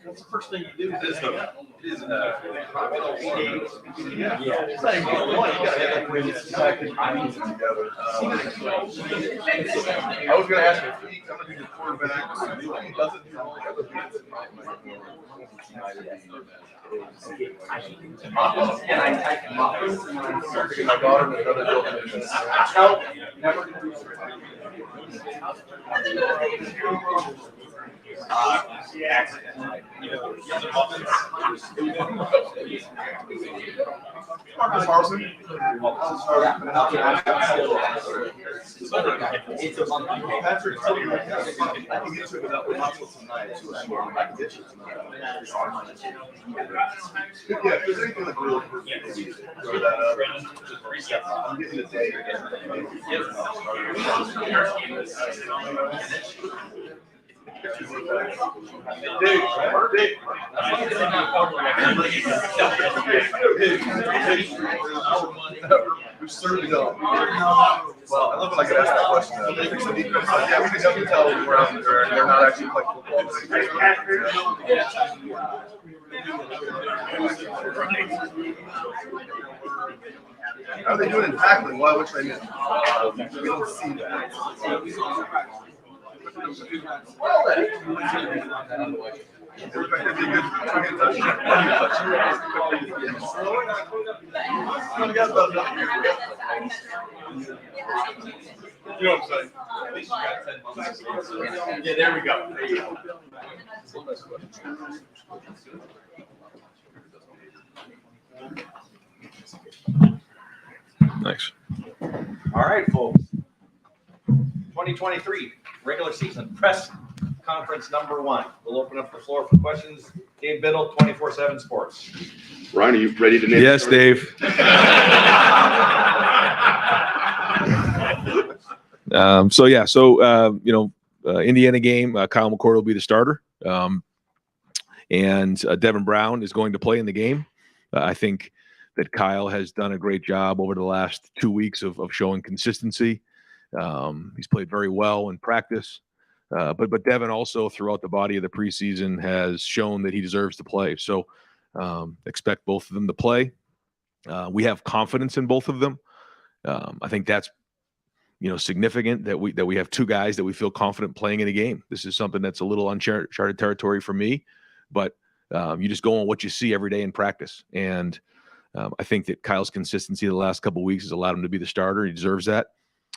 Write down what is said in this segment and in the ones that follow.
That's the first thing you do. It is it's not even one. You gotta have that way it's together. I was going to ask if I'm going to be the quarterback. He doesn't do all the other things. And I type them up. My daughter was another building. Help. Never. Carson? It's a monkey. Patrick, I can get to it without the hospital tonight. I can get you tonight. Yeah, if there's anything like real perfect, throw that up. I'm getting a day. We certainly don't. Well, I love when I get asked that question. Yeah, we can definitely tell they're not actually playing football. How are they doing in tackling? Why? Which I mean, we don't see that. Well, you know what I'm saying? At least you got 10 months. Yeah, there we go. There you go. Nice. All right, folks. 2023 regular season press conference number 1. We'll open up the floor for questions. Dave Biddle, 24/7 Sports. Ryan, are you ready to name? Yes, Dave. Indiana game, Kyle McCord will be the starter. And Devin Brown is going to play in the game. I think that Kyle has done a great job over the last 2 weeks of showing consistency. He's played very well in practice. But Devin also throughout the body of the preseason has shown that he deserves to play. So expect both of them to play. We have confidence in both of them. I think that's significant that we have two guys that we feel confident playing in a game. This is something that's a little uncharted territory for me, but you just go on what you see every day in practice. And I think that Kyle's consistency the last couple of weeks has allowed him to be the starter. He deserves that.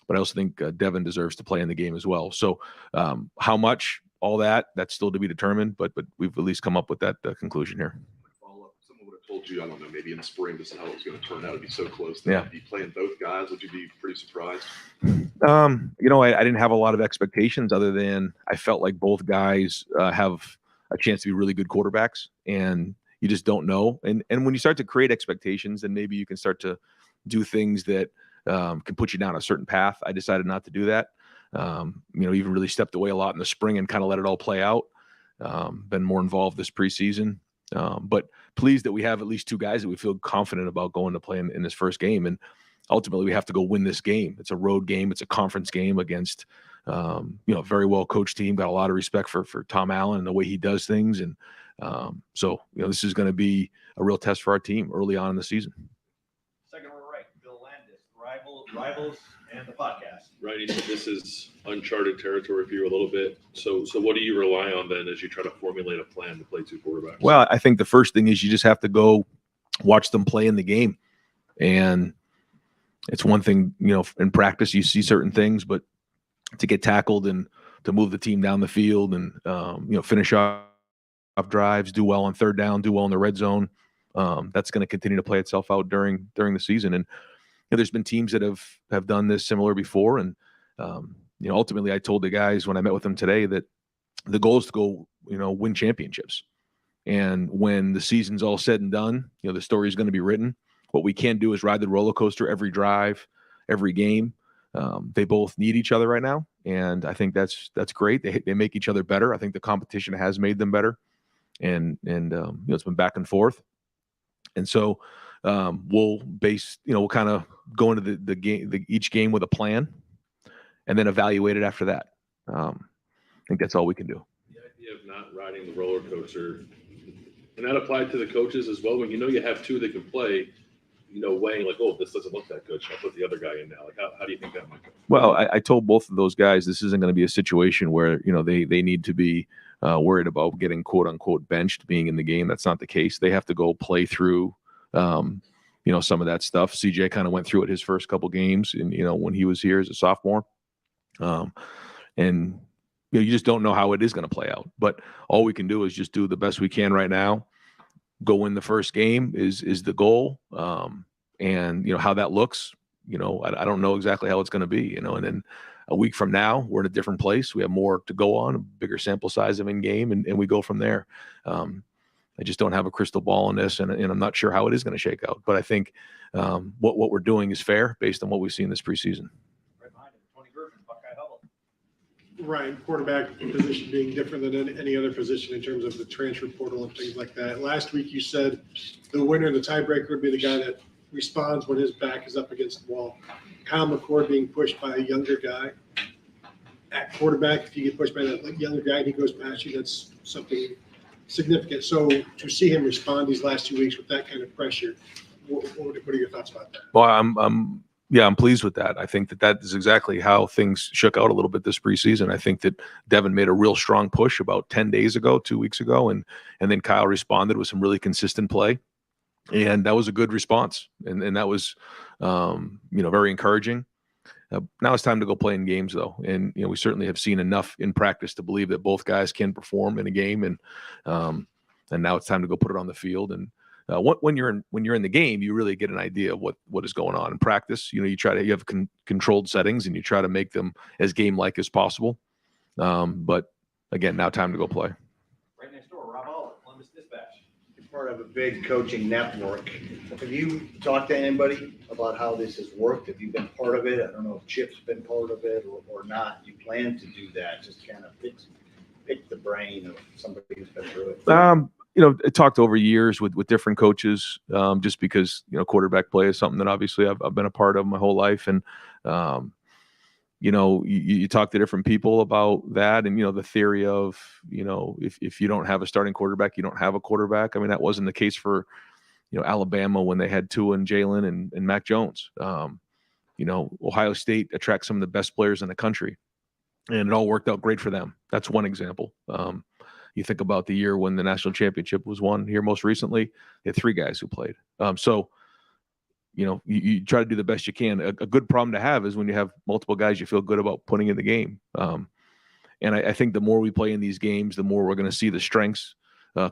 But I also think Devin deserves to play in the game as well. So how much, all that's still to be determined, but we've at least come up with that conclusion here. Follow up. Someone would have told you, I don't know, maybe in the spring, this is how it was going to turn out. It'd be so close. Yeah. Be playing both guys. Would you be pretty surprised? I didn't have a lot of expectations other than I felt like both guys have a chance to be really good quarterbacks, and you just don't know. And when you start to create expectations, then maybe you can start to do things that can put you down a certain path. I decided not to do that. Even really stepped away a lot in the spring and kind of let it all play out. Been more involved this preseason. But pleased that we have at least two guys that we feel confident about going to play in this first game. And ultimately, we have to go win this game. It's a road game. It's a conference game against, a very well coached team. Got a lot of respect for Tom Allen and the way he does things. And this is going to be a real test for our team early on in the season. Second row right, Bill Landis, Rivals, and the podcast. Right, he said this is uncharted territory for you a little bit. So what do you rely on then as you try to formulate a plan to play two quarterbacks? Well, I think the first thing is you just have to go watch them play in the game. And it's one thing, in practice you see certain things, but to get tackled and to move the team down the field and, finish off drives, do well on third down, do well in the red zone, that's going to continue to play itself out during the season. And there's been teams that have done this similar before. And, ultimately I told the guys when I met with them today that the goal is to go, win championships. And when the season's all said and done, the story is going to be written. What we can't do is ride the roller coaster every drive, every game. They both need each other right now, and I think that's great. They make each other better. I think the competition has made them better, and it's been back and forth. And so we'll kind of go into the game, each game with a plan, and then evaluate it after that. I think that's all we can do. The idea of not riding the roller coaster, and that applied to the coaches as well. When you have two that can play, weighing like, oh, this doesn't look that good. Should I put the other guy in now? Like, how do you think that might go? Well, I told both of those guys this isn't going to be a situation where they need to be worried about getting quote unquote benched being in the game. That's not the case. They have to go play through some of that stuff. CJ kind of went through it his first couple games, and when he was here as a sophomore, and you just don't know how it is going to play out. But all we can do is just do the best we can right now. Go win the first game is the goal, and how that looks. I don't know exactly how it's going to be. And then a week from now, we're in a different place. We have more to go on, a bigger sample size of in game, and we go from there. I just don't have a crystal ball on this, and I'm not sure how it is going to shake out. But I think what we're doing is fair based on what we've seen this preseason. Right behind him, Tony Griffin, Buckeye Huddle. Right, quarterback position being different than any other position in terms of the transfer portal and things like that. Last week you said the winner, the tiebreaker, would be the guy that responds when his back is up against the wall. Kyle McCord being pushed by a younger guy at quarterback. If you get pushed by that younger guy and he goes past you, that's something significant. So to see him respond these last 2 weeks with that kind of pressure, what are your thoughts about that? Well, I'm pleased with that. I think that is exactly how things shook out a little bit this preseason. I think that Devin made a real strong push about 10 days ago, 2 weeks ago, and then Kyle responded with some really consistent play. And that was a good response. And that was, very encouraging. Now it's time to go play in games, though. And, we certainly have seen enough in practice to believe that both guys can perform in a game. And now it's time to go put it on the field. And when you're in the game, you really get an idea of what is going on in practice. You have controlled settings and you try to make them as game-like as possible. But again, now time to go play. Right next door, Rob Oliver, Columbus Dispatch. You're part of a big coaching network. Have you talked to anybody about how this has worked? Have you been part of it? I don't know if Chip's been part of it or not. You plan to do that, just kind of pick the brain of somebody who's been through it. I talked over years with different coaches, just because, quarterback play is something that obviously I've been a part of my whole life. And, you talk to different people about that and, the theory of, if you don't have a starting quarterback, you don't have a quarterback. I mean, that wasn't the case for, Alabama when they had Tua and Jalen and Mac Jones. Ohio State attracts some of the best players in the country, and it all worked out great for them. That's one example. You think about the year when the national championship was won here most recently, they had 3 guys who played. So, you try to do the best you can. A good problem to have is when you have multiple guys you feel good about putting in the game. And I think the more we play in these games, the more we're going to see the strengths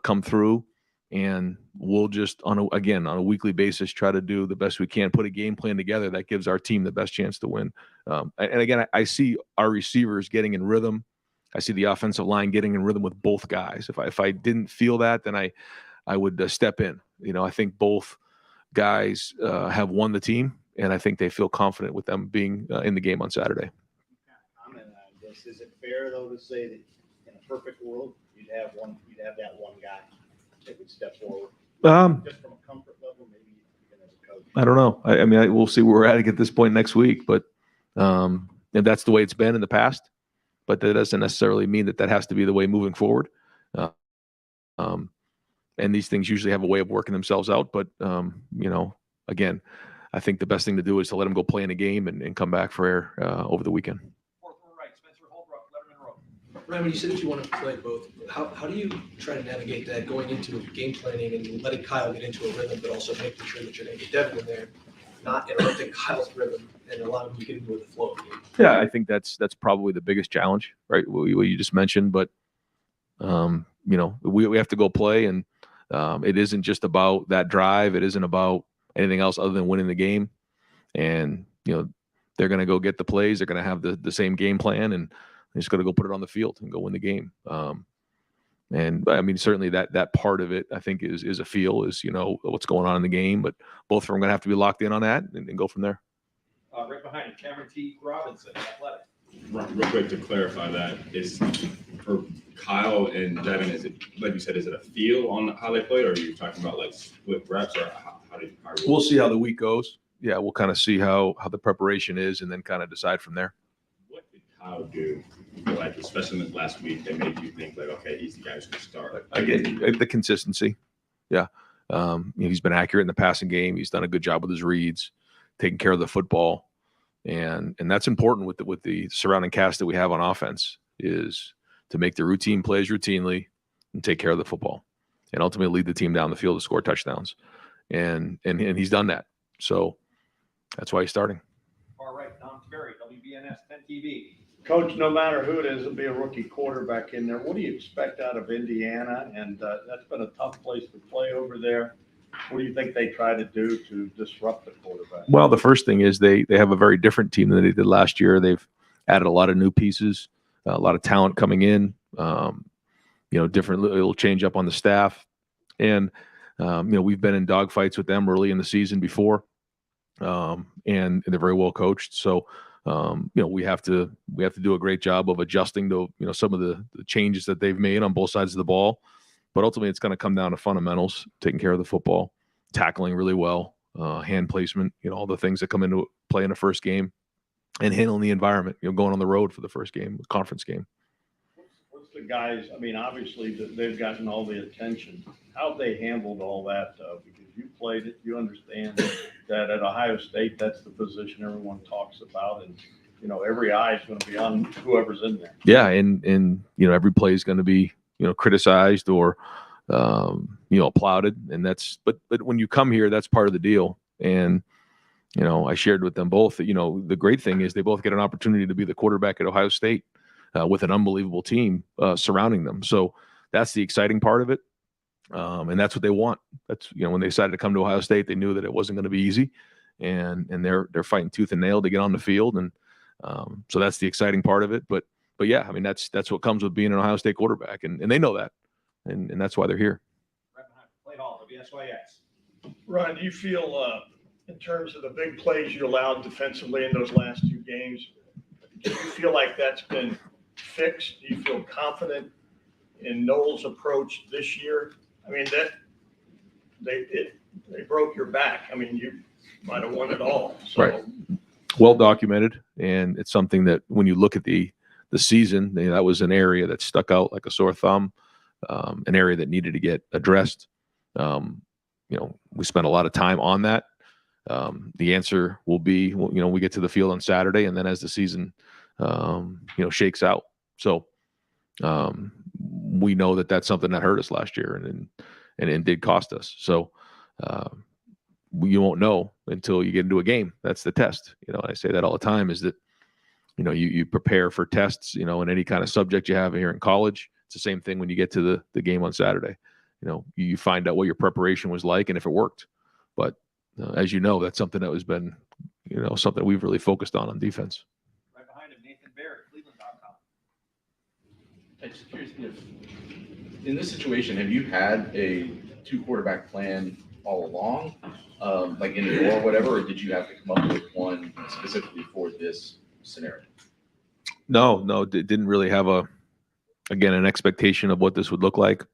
come through. And we'll just, on a weekly basis, try to do the best we can, put a game plan together that gives our team the best chance to win. And again, I see our receivers getting in rhythm. I see the offensive line getting in rhythm with both guys. If I didn't feel that, then I would step in. I think both guys have won the team, and I think they feel confident with them being in the game on Saturday. Comment on this. Is it fair though to say that in a perfect world you'd have that one guy that would step forward? Just from a comfort level, maybe even as a coach. I don't know. I mean, we'll see where we're at this point next week, but and that's the way it's been in the past. But that doesn't necessarily mean that has to be the way moving forward. And these things usually have a way of working themselves out. But, again, I think the best thing to do is to let them go play in a game and come back for air over the weekend. Fourth row right, Spencer Holbrook, Letterman Road. Ryan, when you said that you want to play both, how do you try to navigate that going into game planning and letting Kyle get into a rhythm, but also making sure that you're going to get Devin in there, not interrupting Kyle's rhythm and allowing him to get into the flow of the game? Yeah, I think that's probably the biggest challenge, right? What you just mentioned, but we have to go play, and it isn't just about that drive. It isn't about anything else other than winning the game. And they're going to go get the plays. They're going to have the same game plan, and they're just going to go put it on the field and go win the game. And I mean, certainly that part of it, I think, is a feel, is what's going on in the game. But both of them are going to have to be locked in on that and go from there. Right behind him, Cameron T. Robinson, athletic. Real quick to clarify that, is for Kyle and Devin, is it, like you said, is it a feel on how they played, or are you talking about like split reps, or how do you? We'll see how the week goes. Yeah, we'll kind of see how the preparation is, and then kind of decide from there. What did Kyle do, like, especially in the last week, that made you think, like, okay, he's the guy who's going to start? Again, the consistency. Yeah. He's been accurate in the passing game. He's done a good job with his reads, taking care of the football. And that's important with the surrounding cast that we have on offense, is to make the routine plays routinely and take care of the football and ultimately lead the team down the field to score touchdowns. And he's done that. So that's why he's starting. Far right, Tom Terry, WBNS 10 TV. Coach, no matter who it is, it'll be a rookie quarterback in there. What do you expect out of Indiana? And that's been a tough place to play over there. What do you think they try to do to disrupt the quarterback? Well, the first thing is they have a very different team than they did last year. They've added a lot of new pieces, a lot of talent coming in, different little change up on the staff. And, we've been in dogfights with them early in the season before, and they're very well coached. So, we have to do a great job of adjusting to, some of the changes that they've made on both sides of the ball. But ultimately, it's going to come down to fundamentals, taking care of the football, tackling really well, hand placement, all the things that come into play in the first game, and handling the environment, going on the road for the first game, conference game. What's the guys, I mean, obviously they've gotten all the attention. How have they handled all that, because you played it, you understand that at Ohio State, that's the position everyone talks about. And, every eye is going to be on whoever's in there. Yeah, and every play is going to be, criticized or, applauded. And but when you come here, that's part of the deal. And, I shared with them both that, the great thing is they both get an opportunity to be the quarterback at Ohio State with an unbelievable team surrounding them. So that's the exciting part of it. And that's what they want. That's, when they decided to come to Ohio State, they knew that it wasn't going to be easy, and they're fighting tooth and nail to get on the field. And so that's the exciting part of it. But yeah, I mean, that's what comes with being an Ohio State quarterback, and they know that, and that's why they're here. Right behind Play Hall, WSYX. Ron, do you feel, in terms of the big plays you allowed defensively in those last two games, do you feel like that's been fixed? Do you feel confident in Knowles' approach this year? I mean, they broke your back. I mean, you might have won it all. So. Right. Well documented, and it's something that when you look at the season, that was an area that stuck out like a sore thumb, an area that needed to get addressed. We spent a lot of time on that. The answer will be, we get to the field on Saturday, and then as the season, shakes out. So we know that that's something that hurt us last year and it did cost us. So you won't know until you get into a game. That's the test. I say that all the time, is that, you prepare for tests, in any kind of subject you have here in college. It's the same thing when you get to the game on Saturday. You find out what your preparation was like and if it worked. But as you know, that's something that has been, something we've really focused on defense. Right behind him, Nathan Barrett, Cleveland.com. I'm just curious if, in this situation, have you had a two quarterback plan all along, like in the or whatever, or did you have to come up with one specifically for this scenario? No, didn't really have an expectation of what this would look like.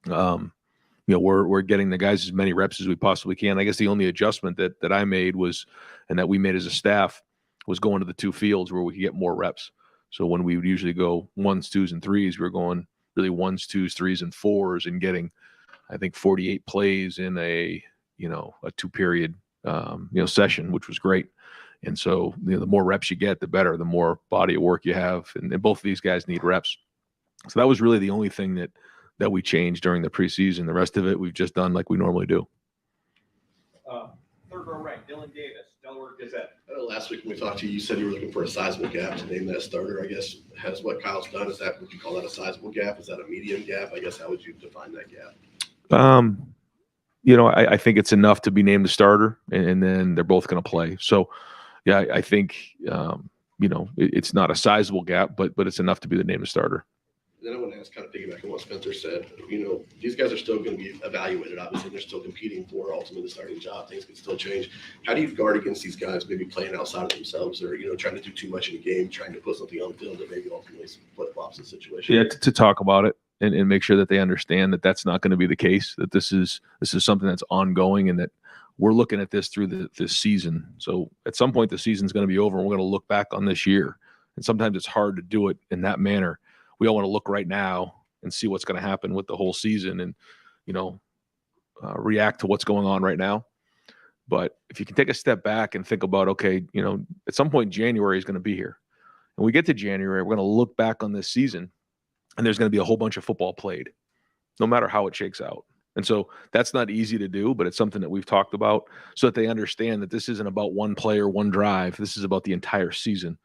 We're getting the guys as many reps as we possibly can. I guess the only adjustment that I made was, and that we made as a staff, was going to the two fields where we could get more reps. So when we would usually go 1s, 2s, and 3s, we were going really 1s, 2s, 3s, and 4s, and getting, I think, 48 plays in a 2-period session, which was great. And so the more reps you get, the better, the more body of work you have. And both of these guys need reps. So that was really the only thing that we changed during the preseason. The rest of it we've just done like we normally do. Third row right, Dylan Davis, Delaware Gazette. Last week when we talked to you, you said you were looking for a sizable gap to name that starter. I guess has what Kyle's done. Would you call that a sizable gap? Is that a medium gap? I guess how would you define that gap? I think it's enough to be named the starter, and then they're both going to play. So, yeah, I think it's not a sizable gap, but it's enough to be the named starter. Then I want to ask, kind of piggyback on what Spencer said, these guys are still going to be evaluated. Obviously, they're still competing for ultimately the starting job. Things can still change. How do you guard against these guys maybe playing outside of themselves or, trying to do too much in a game, trying to put something on the field that maybe ultimately flip-flops the situation? Yeah, to talk about it and make sure that they understand that that's not going to be the case, that this is something that's ongoing and that we're looking at this through this season. So at some point, the season's going to be over and we're going to look back on this year. And sometimes it's hard to do it in that manner. We all want to look right now and see what's going to happen with the whole season and, react to what's going on right now. But if you can take a step back and think about, okay, at some point January is going to be here. And we get to January, we're going to look back on this season and there's going to be a whole bunch of football played, no matter how it shakes out. And so that's not easy to do, but it's something that we've talked about so that they understand that this isn't about one player, one drive. This is about the entire season.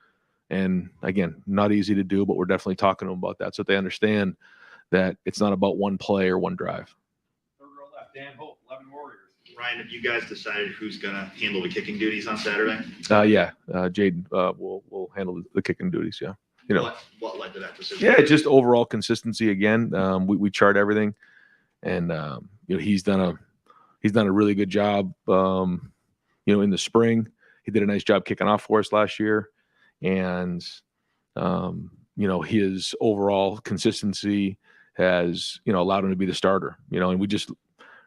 And again, not easy to do, but we're definitely talking to them about that so that they understand that it's not about one play or one drive. Third row left, Dan Hope, 11 Warriors. Ryan, have you guys decided who's going to handle the kicking duties on Saturday? Jaden will handle the kicking duties. Yeah. What led to that decision? Yeah, just overall consistency again. We chart everything, and he's done a really good job. In the spring, he did a nice job kicking off for us last year, and his overall consistency has allowed him to be the starter. And we just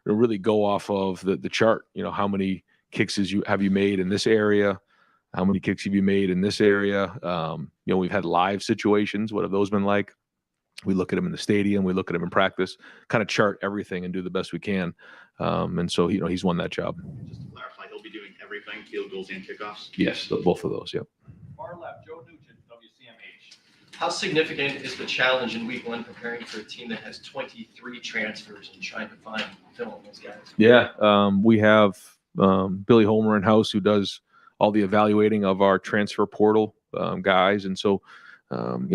really go off of the chart. How many kicks have you made in this area? How many kicks have you made in this area? We've had live situations. What have those been like? We look at him in the stadium. We look at him in practice, kind of chart everything and do the best we can. And so, he's won that job. Just to clarify, he'll be doing everything, field goals and kickoffs? Yes, both of those, yep. Far left, Joe Nugent, WCMH. How significant is the challenge in week one preparing for a team that has 23 transfers and trying to find film on those guys? Yeah, we have Billy Homer in house who does all the evaluating of our transfer portal guys, and so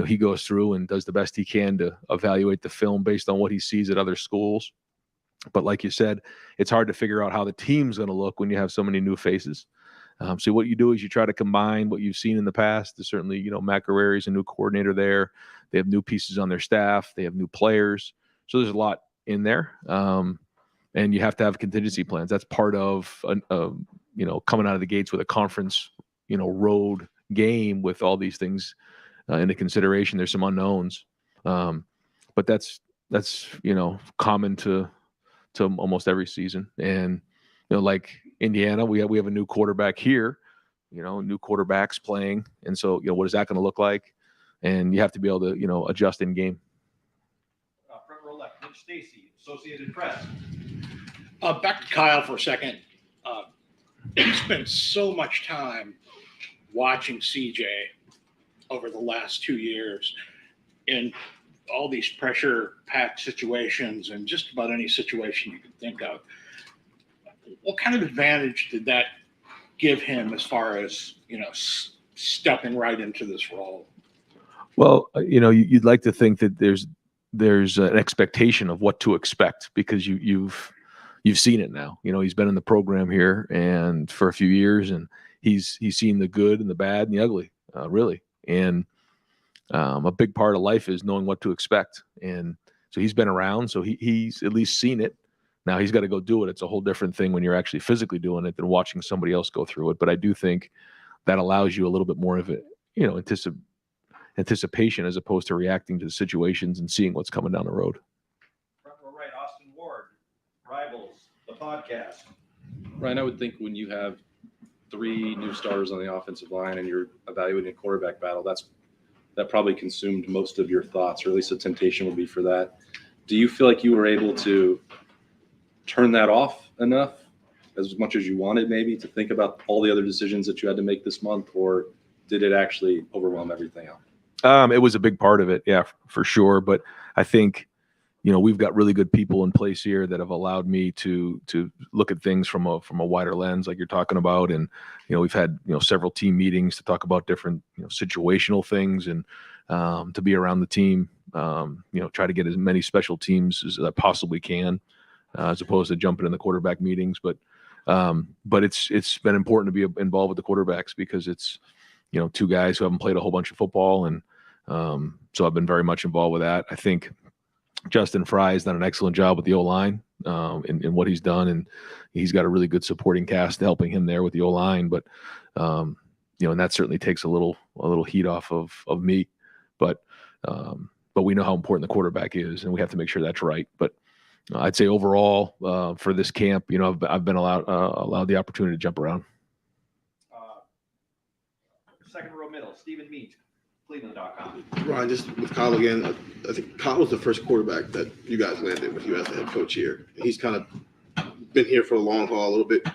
he goes through and does the best he can to evaluate the film based on what he sees at other schools. But like you said, it's hard to figure out how the team's going to look when you have so many new faces. So what you do is you try to combine what you've seen in the past. There's certainly, Matt Guerreri's a new coordinator there. They have new pieces on their staff. They have new players. So there's a lot in there. And you have to have contingency plans. That's part of, coming out of the gates with a conference, road game with all these things into consideration. There's some unknowns. But that's common to almost every season. And, like Indiana, we have a new quarterback here, new quarterbacks playing. And so, what is that going to look like? And you have to be able to, adjust in game. Front row left, Mitch Stacy, Associated Press. Back to Kyle for a second. He spent so much time watching CJ over the last 2 years in all these pressure-packed situations and just about any situation you can think of. What kind of advantage did that give him as far as, stepping right into this role? Well, you'd like to think that there's an expectation of what to expect because you've seen it now. He's been in the program here and for a few years, and he's seen the good and the bad and the ugly, really. And a big part of life is knowing what to expect. And so he's been around, so he's at least seen it. Now he's got to go do it. It's a whole different thing when you're actually physically doing it than watching somebody else go through it. But I do think that allows you a little bit more of it, anticipation as opposed to reacting to the situations and seeing what's coming down the road. Front row right, Austin Ward, Rivals, the podcast. Ryan, I would think when you have 3 new starters on the offensive line and you're evaluating a quarterback battle, that probably consumed most of your thoughts, or at least the temptation would be for that. Do you feel like you were able to turn that off enough, as much as you wanted maybe, to think about all the other decisions that you had to make this month, or did it actually overwhelm everything else? It was a big part of it, yeah, for sure. But I think, we've got really good people in place here that have allowed me to look at things from a wider lens, like you're talking about. And, we've had, several team meetings to talk about different, situational things and to be around the team, try to get as many special teams as I possibly can, as opposed to jumping in the quarterback meetings. But it's been important to be involved with the quarterbacks because it's, 2 guys who haven't played a whole bunch of football and So I've been very much involved with that. I think Justin Fry has done an excellent job with the O-line in what he's done, and he's got a really good supporting cast helping him there with the O-line. But and that certainly takes a little heat off of me. But we know how important the quarterback is, and we have to make sure that's right. But I'd say overall for this camp, I've been allowed the opportunity to jump around. Second row middle, Stephen Meach, Cleveland.com. Ryan, just with Kyle again, I think Kyle was the first quarterback that you guys landed with you as the head coach here. He's kind of been here for the long haul a little bit.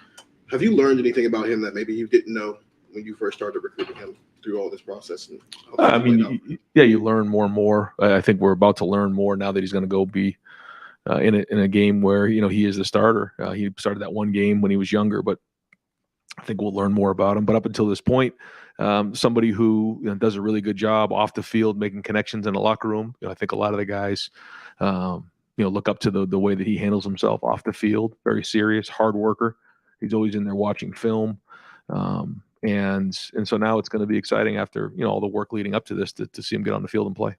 Have you learned anything about him that maybe you didn't know when you first started recruiting him through all this process? You learn more and more. I think we're about to learn more now that he's going to go be in a game where he is the starter. He started that one game when he was younger, but I think we'll learn more about him. But up until this point, somebody who does a really good job off the field, making connections in the locker room. I think a lot of the guys, look up to the way that he handles himself off the field. Very serious, hard worker. He's always in there watching film. And so now it's going to be exciting after all the work leading up to this to see him get on the field and play.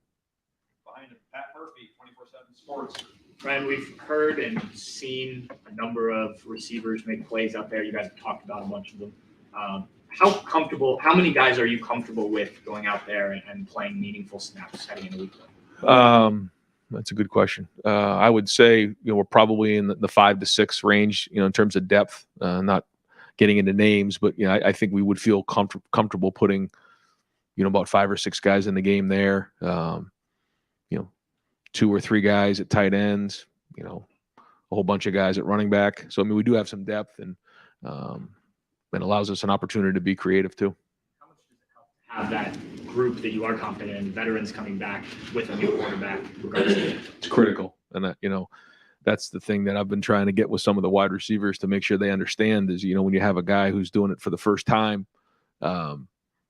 Behind him, Pat Murphy, 24/7 Sports. Ryan, we've heard and seen a number of receivers make plays out there. You guys have talked about a bunch of them. How many guys are you comfortable with going out there and playing meaningful snaps heading into week one? That's a good question. I would say we're probably in the 5 to 6 range, in terms of depth. Not getting into names, but I think we would feel comfortable putting about 5 or 6 guys in the game there. 2 or 3 guys at tight ends. A whole bunch of guys at running back. So we do have some depth, and it allows us an opportunity to be creative too. How much does it help to have that group that you are confident in, veterans coming back with a new quarterback? It's critical, and that that's the thing that I've been trying to get with some of the wide receivers to make sure they understand is when you have a guy who's doing it for the first time,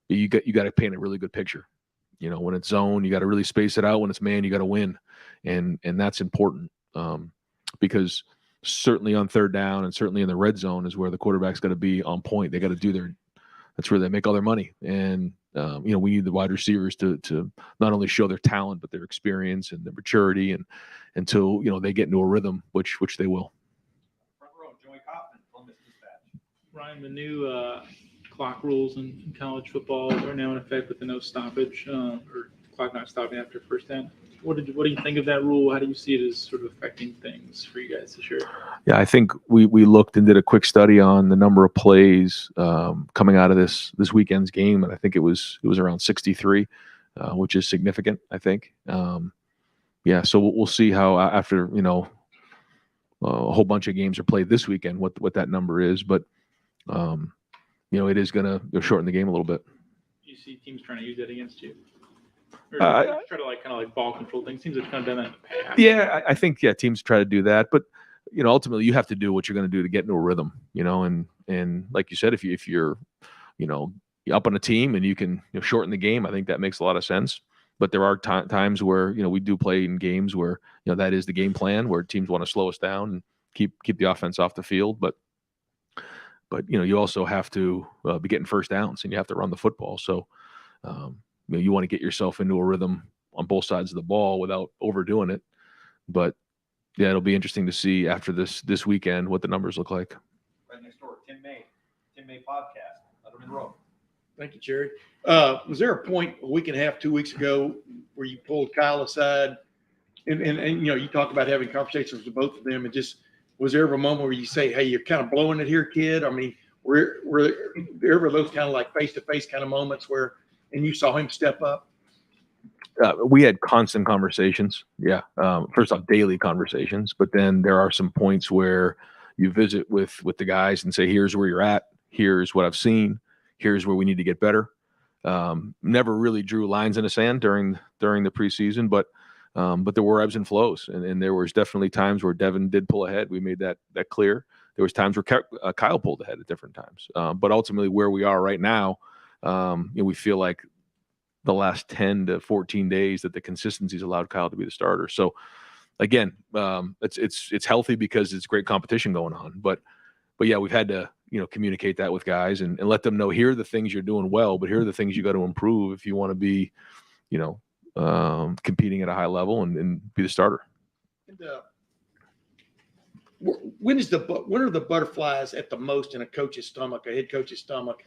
you got to paint a really good picture. When it's zone, you got to really space it out. When it's man, you got to win, and that's important because certainly on third down and certainly in the red zone is where the quarterback's got to be on point. They got to do that's where they make all their money. And, we need the wide receivers to not only show their talent, but their experience and their maturity and until, they get into a rhythm, which they will. Front row, Joey Kaufman, Columbus Dispatch. Ryan, the new clock rules in college football are now in effect with the no stoppage or clock not stopping after first down. What do you think of that rule? How do you see it as sort of affecting things for you guys this year? Yeah, I think we looked and did a quick study on the number of plays coming out of this weekend's game, and I think it was around 63, which is significant. I think. So we'll see how after a whole bunch of games are played this weekend what that number is, but it is going to shorten the game a little bit. Do you see teams trying to use that against you? Or try to kind of ball control things. Teams have kind of done that in the past. Yeah, I think teams try to do that, but ultimately you have to do what you're going to do to get into a rhythm. And like you said, if you're up on a team and you can shorten the game, I think that makes a lot of sense. But there are times where we do play in games where that is the game plan, where teams want to slow us down and keep the offense off the field. But you also have to be getting first downs and you have to run the football. So. You want to get yourself into a rhythm on both sides of the ball without overdoing it. But yeah, it'll be interesting to see after this weekend what the numbers look like. Right next door, Tim May podcast, Letterman Row. Thank you, Jerry. Was there a point a week and a half, 2 weeks ago where you pulled Kyle aside and you talked about having conversations with both of them, and just was there ever a moment where you say, hey, you're kind of blowing it here, kid? I mean, were there ever those kind of like face-to-face kind of moments where and you saw him step up? We had constant conversations. Yeah. First off, daily conversations, but then there are some points where you visit with the guys and say, here's where you're at. Here's what I've seen. Here's where we need to get better. Never really drew lines in the sand during the preseason, but there were ebbs and flows. And there was definitely times where Devin did pull ahead. We made that clear. There was times where Kyle pulled ahead at different times. But ultimately where we are right now, we feel like the last 10 to 14 days that the consistency's allowed Kyle to be the starter. So again, it's healthy because it's great competition going on, but yeah, we've had to, communicate that with guys and let them know, here are the things you're doing well, but here are the things you got to improve if you want to be, competing at a high level and be the starter. And, when are the butterflies at the most in a coach's stomach, a head coach's stomach,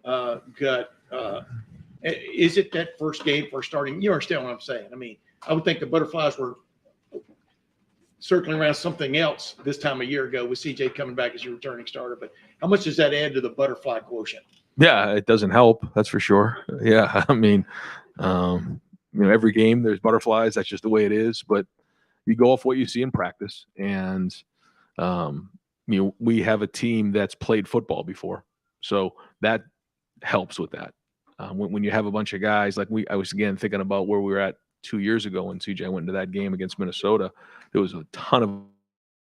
gut? Is it that first game for starting? You understand what I'm saying? I mean, I would think the butterflies were circling around something else this time a year ago with CJ coming back as your returning starter. But how much does that add to the butterfly quotient? Yeah, it doesn't help. That's for sure. Yeah, I mean, every game there's butterflies. That's just the way it is. But you go off what you see in practice, and we have a team that's played football before, so that helps with that. When you have a bunch of guys like I was again thinking about where we were at 2 years ago when CJ went into that game against Minnesota. There was a ton of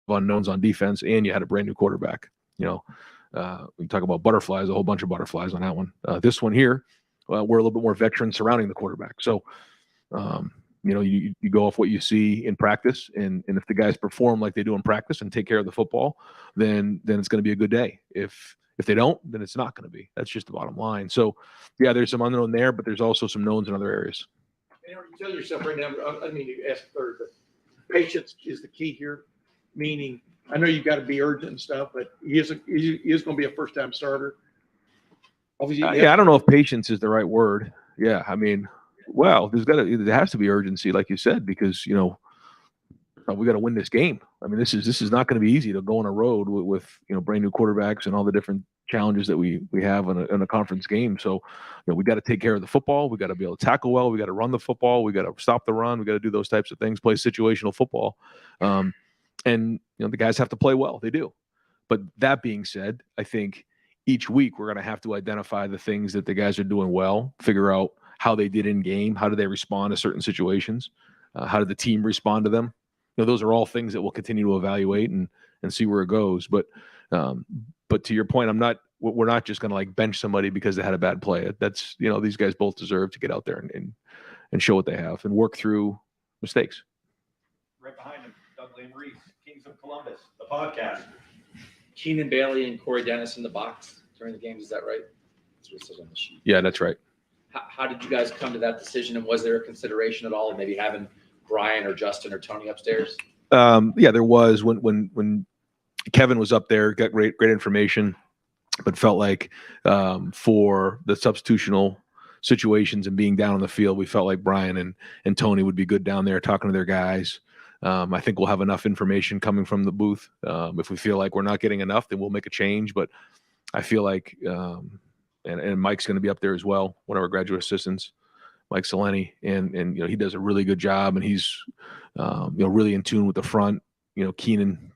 unknowns on defense, and you had a brand new quarterback. We talk about butterflies, a whole bunch of butterflies on that one. This one here, we're a little bit more veteran surrounding the quarterback. So, you go off what you see in practice, and if the guys perform like they do in practice and take care of the football, then it's going to be a good day. If they don't, then it's not going to be. That's just the bottom line. So, yeah, there's some unknown there, but there's also some knowns in other areas. You tell yourself right now, I mean, you asked third, but patience is the key here. Meaning, I know you've got to be urgent and stuff, but he is going to be a first-time starter. Obviously, I don't know if patience is the right word. Yeah, I mean, well, there has to be urgency, like you said, because we got to win this game. I mean, this is not going to be easy to go on a road with brand new quarterbacks and all the different challenges that we have in a conference game. So, we got to take care of the football. We got to be able to tackle well. We got to run the football. We got to stop the run. We got to do those types of things. Play situational football. And the guys have to play well. They do. But that being said, I think each week we're going to have to identify the things that the guys are doing well, figure out how they did in game, how do they respond to certain situations, how did the team respond to them. Those are all things that we'll continue to evaluate and see where it goes. But to your point, we're not just going to bench somebody because they had a bad play. That's these guys both deserve to get out there and show what they have and work through mistakes. Right behind him, Doug Lamreese, Kings of Columbus, the podcast. Keenan Bailey and Corey Dennis in the box during the games. Is that right? That's what it says on the sheet. Yeah, that's right. How did you guys come to that decision, and was there a consideration at all of maybe having Brian or Justin or Tony upstairs? Yeah, there was when Kevin was up there, got great information, but felt like for the substitutional situations and being down on the field, we felt like Brian and Tony would be good down there talking to their guys. I think we'll have enough information coming from the booth. If we feel like we're not getting enough, then we'll make a change. But I feel like, and Mike's going to be up there as well, one of our graduate assistants, Mike Seleni, and he does a really good job, and he's really in tune with the front. Keenan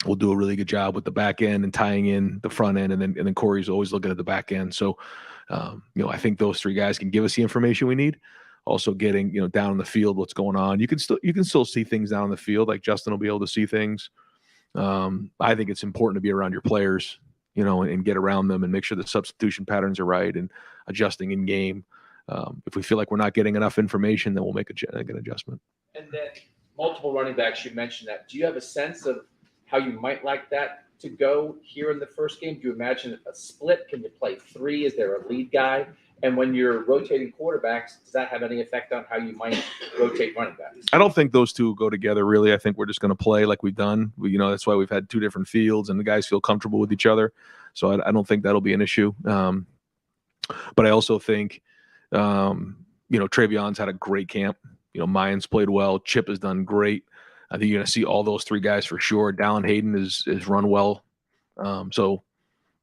will do a really good job with the back end and tying in the front end, and then Corey's always looking at the back end. So I think those three guys can give us the information we need. Also getting down in the field what's going on. You can still see things down on the field, like Justin will be able to see things. I think it's important to be around your players, and get around them and make sure the substitution patterns are right and adjusting in game. If we feel like we're not getting enough information, then we'll make an adjustment. And then multiple running backs, you mentioned that. Do you have a sense of how you might like that to go here in the first game? Do you imagine a split? Can you play three? Is there a lead guy? And when you're rotating quarterbacks, does that have any effect on how you might rotate running backs? I don't think those two go together, really. I think we're just going to play like we've done. That's why we've had two different fields, and the guys feel comfortable with each other. So I don't think that'll be an issue. But I also think, Trayvion's had a great camp. Mayans played well. Chip has done great. I think you're going to see all those three guys for sure. Dallin Hayden is run well. So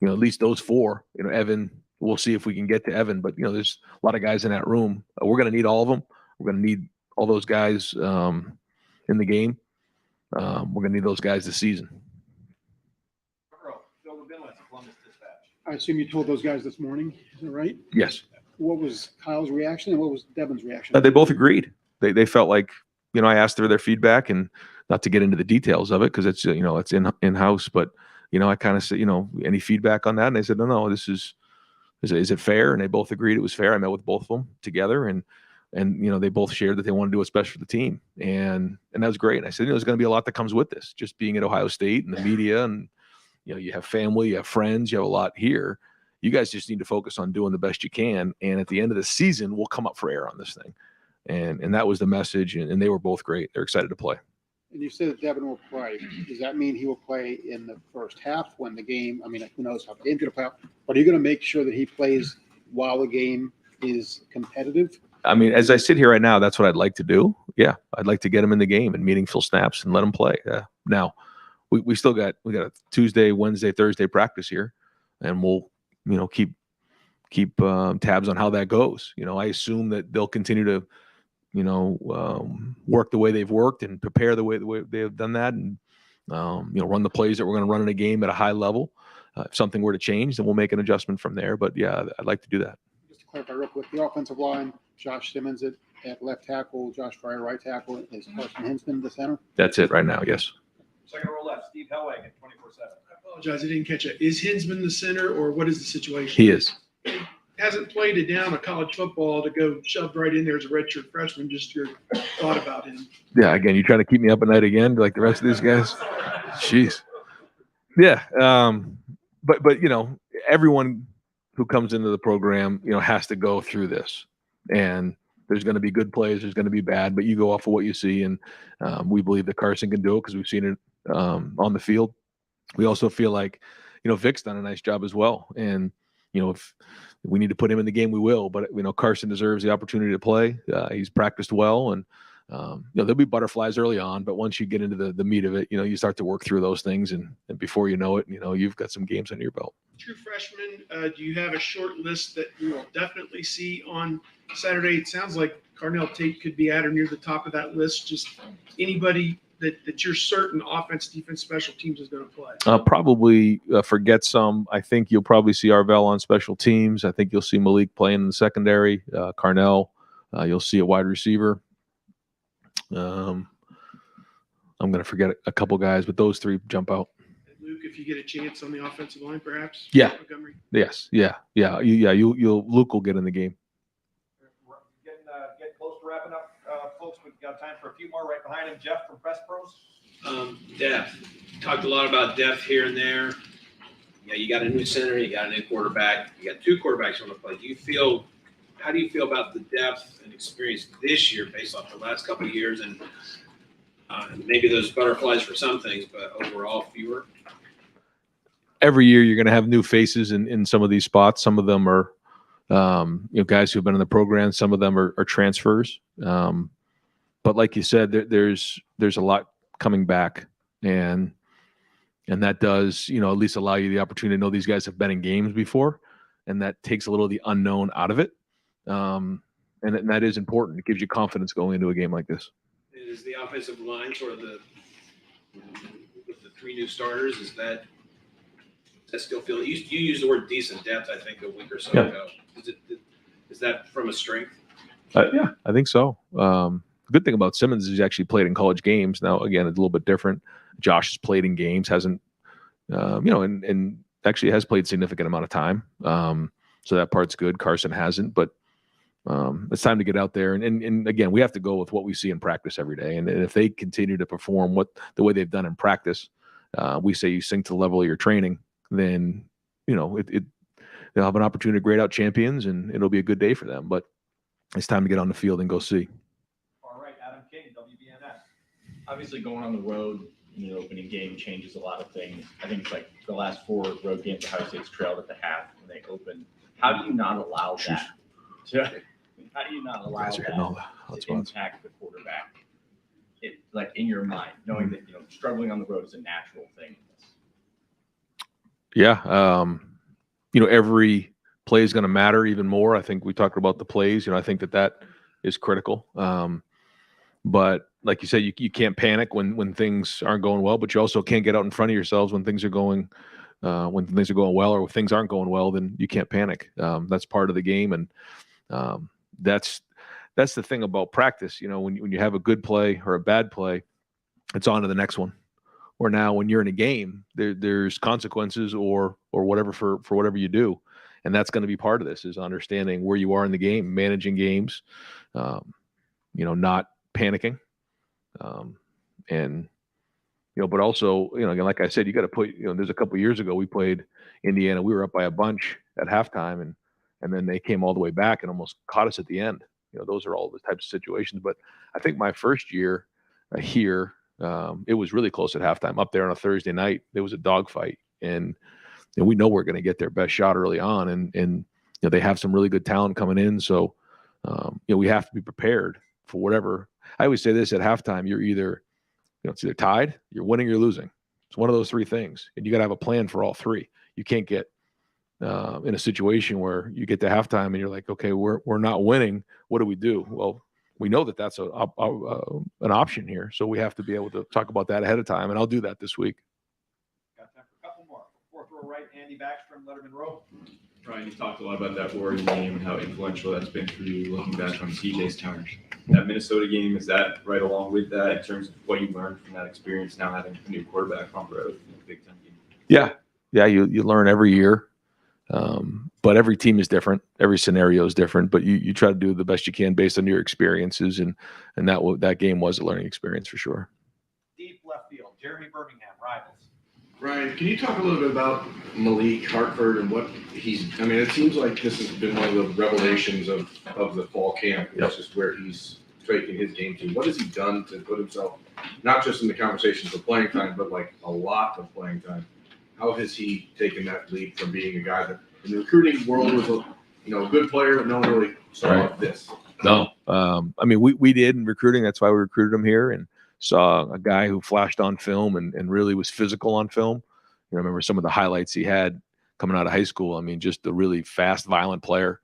at least those four. Evan. We'll see if we can get to Evan, but there's a lot of guys in that room. We're going to need all of them. We're going to need all those guys in the game. We're going to need those guys this season. I assume you told those guys this morning, is that right? Yes. What was Kyle's reaction and what was Devin's reaction? They both agreed. They felt like, I asked their feedback, and not to get into the details of it because it's it's in-house, but I kind of said, any feedback on that, and they said, no, this is it fair? And they both agreed it was fair. I met with both of them together, and they both shared that they want to do what's best for the team, and that was great. And I said, there's going to be a lot that comes with this, just being at Ohio State and the media, and you have family, you have friends, you have a lot here. You guys just need to focus on doing the best you can, and at the end of the season, we'll come up for air on this thing. And that was the message. And they were both great. They're excited to play. And you said that Devin will play. Does that mean he will play in the first half when the game, I mean, who knows how the game's going to play out, but are you going to make sure that he plays while the game is competitive? I mean, as I sit here right now, that's what I'd like to do. Yeah, I'd like to get him in the game and meaningful snaps and let him play. Now, we still got a Tuesday, Wednesday, Thursday practice here, and we'll keep tabs on how that goes. I assume that they'll continue to work the way they've worked and prepare the way they have done that, and run the plays that we're going to run in a game at a high level. If something were to change, then we'll make an adjustment from there. But yeah, I'd like to do that. Just to clarify real quick, the offensive line, Josh Simmons at left tackle, Josh Fryer right tackle, is Carson Hinsman the center? That's it right now, yes. Second row left, Steve Hellwagon, 24/7. I apologize, I didn't catch it. Is Hinsman the center, or what is the situation? He is. Hasn't played it down a college football to go shoved right in there as a redshirt freshman. Just your thought about him. Yeah, again, you trying to keep me up at night again, like the rest of these guys? Jeez. Yeah, but everyone who comes into the program, has to go through this. And there's going to be good plays, there's going to be bad, but you go off of what you see, and we believe that Carson can do it because we've seen it on the field. We also feel like, Vic's done a nice job as well, and if we need to put him in the game, we will. But Carson deserves the opportunity to play. He's practiced well, and there'll be butterflies early on, but once you get into the meat of it, you start to work through those things, and before you know it, you've got some games under your belt. True freshman, do you have a short list that we will definitely see on Saturday? It sounds like Carnell Tate could be at or near the top of that list. Just anybody that you're certain offense, defense, special teams is going to play. Probably forget some. I think you'll probably see Arvell on special teams. I think you'll see Malik playing in the secondary. Carnell, you'll see a wide receiver. I'm going to forget a couple guys, but those three jump out. Luke, if you get a chance on the offensive line, perhaps. Yeah. Montgomery. Yes. Yeah. Luke will get in the game. Getting close to wrapping up, folks. We've got time for a few more right behind him. Jeff from Press Pros. Depth. Talked a lot about depth here and there. Yeah, you got a new center, you got a new quarterback, you got two quarterbacks on the play. How do you feel about the depth and experience this year based off the last couple of years, and maybe those butterflies for some things, but overall fewer? Every year you're going to have new faces in some of these spots. Some of them are guys who've been in the program. Some of them are transfers. But like you said, there's a lot coming back, and that does, at least allow you the opportunity to know these guys have been in games before, and that takes a little of the unknown out of it. And that is important. It gives you confidence going into a game like this. Is the offensive line sort of with the three new starters, does that still feel, you used the word decent depth, I think, a week or so ago. Is that from a strength? Yeah, I think so. The good thing about Simmons is he's actually played in college games. Now, again, it's a little bit different. Josh has played in games, hasn't, and actually has played a significant amount of time. So that part's good. Carson hasn't, but it's time to get out there. And again, we have to go with what we see in practice every day. And if they continue to perform the way they've done in practice, we say you sink to the level of your training, then, they'll have an opportunity to grade out champions, and it'll be a good day for them. But it's time to get on the field and go see. All right, Adam King, WBNS. Obviously, going on the road in the opening game changes a lot of things. I think it's like the last 4 road games, Ohio State's trailed at the half when they opened. How do you not allow that? How do you not allow that to impact the quarterback? Like in your mind, knowing that struggling on the road is a natural thing. Yeah, every play is going to matter even more. I think we talked about the plays. I think that is critical. But like you said, you can't panic when things aren't going well, but you also can't get out in front of yourselves when things are going well, or when things aren't going well. Then you can't panic. That's part of the game, and that's the thing about practice. When you have a good play or a bad play, it's on to the next one. Or now when you're in a game, there's consequences or whatever for whatever you do. And that's going to be part of this, is understanding where you are in the game, managing games, not panicking. But also, again, like I said, you got to put, there's a couple of years ago we played Indiana. We were up by a bunch at halftime, and then they came all the way back and almost caught us at the end. those are all the types of situations. But I think my first year here, it was really close at halftime. Up there on a Thursday night, there was a dogfight, and we know we're going to get their best shot early on, and they have some really good talent coming in. So we have to be prepared for whatever. I always say this at halftime: you're either it's either tied, you're winning, you're losing. It's one of those three things, and you got to have a plan for all three. You can't get in a situation where you get to halftime and you're like, okay, we're not winning. What do we do? Well, we know that that's an option here, so we have to be able to talk about that ahead of time, and I'll do that this week. Got time for a couple more. Fourth row right, Andy Backstrom, Letterman Row. Ryan, you talked a lot about that Oregon game and how influential that's been for you looking back on CJ's time. That Minnesota game, is that right along with that in terms of what you learned from that experience now having a new quarterback on the road in a Big Ten game? Yeah, you learn every year. But every team is different. Every scenario is different, but you try to do the best you can based on your experiences. And that game was a learning experience for sure. Deep left field, Jeremy Birmingham, Rivals. Ryan, can you talk a little bit about Malik Hartford and what it seems like this has been one of the revelations of the fall camp. It's just where he's taking his game to. What has he done to put himself, not just in the conversations of playing time, but like a lot of playing time? How has he taken that leap from being a guy that in the recruiting world was a good player, but no one really saw this? No, we did in recruiting. That's why we recruited him here and saw a guy who flashed on film and really was physical on film. I remember some of the highlights he had coming out of high school. Just a really fast, violent player.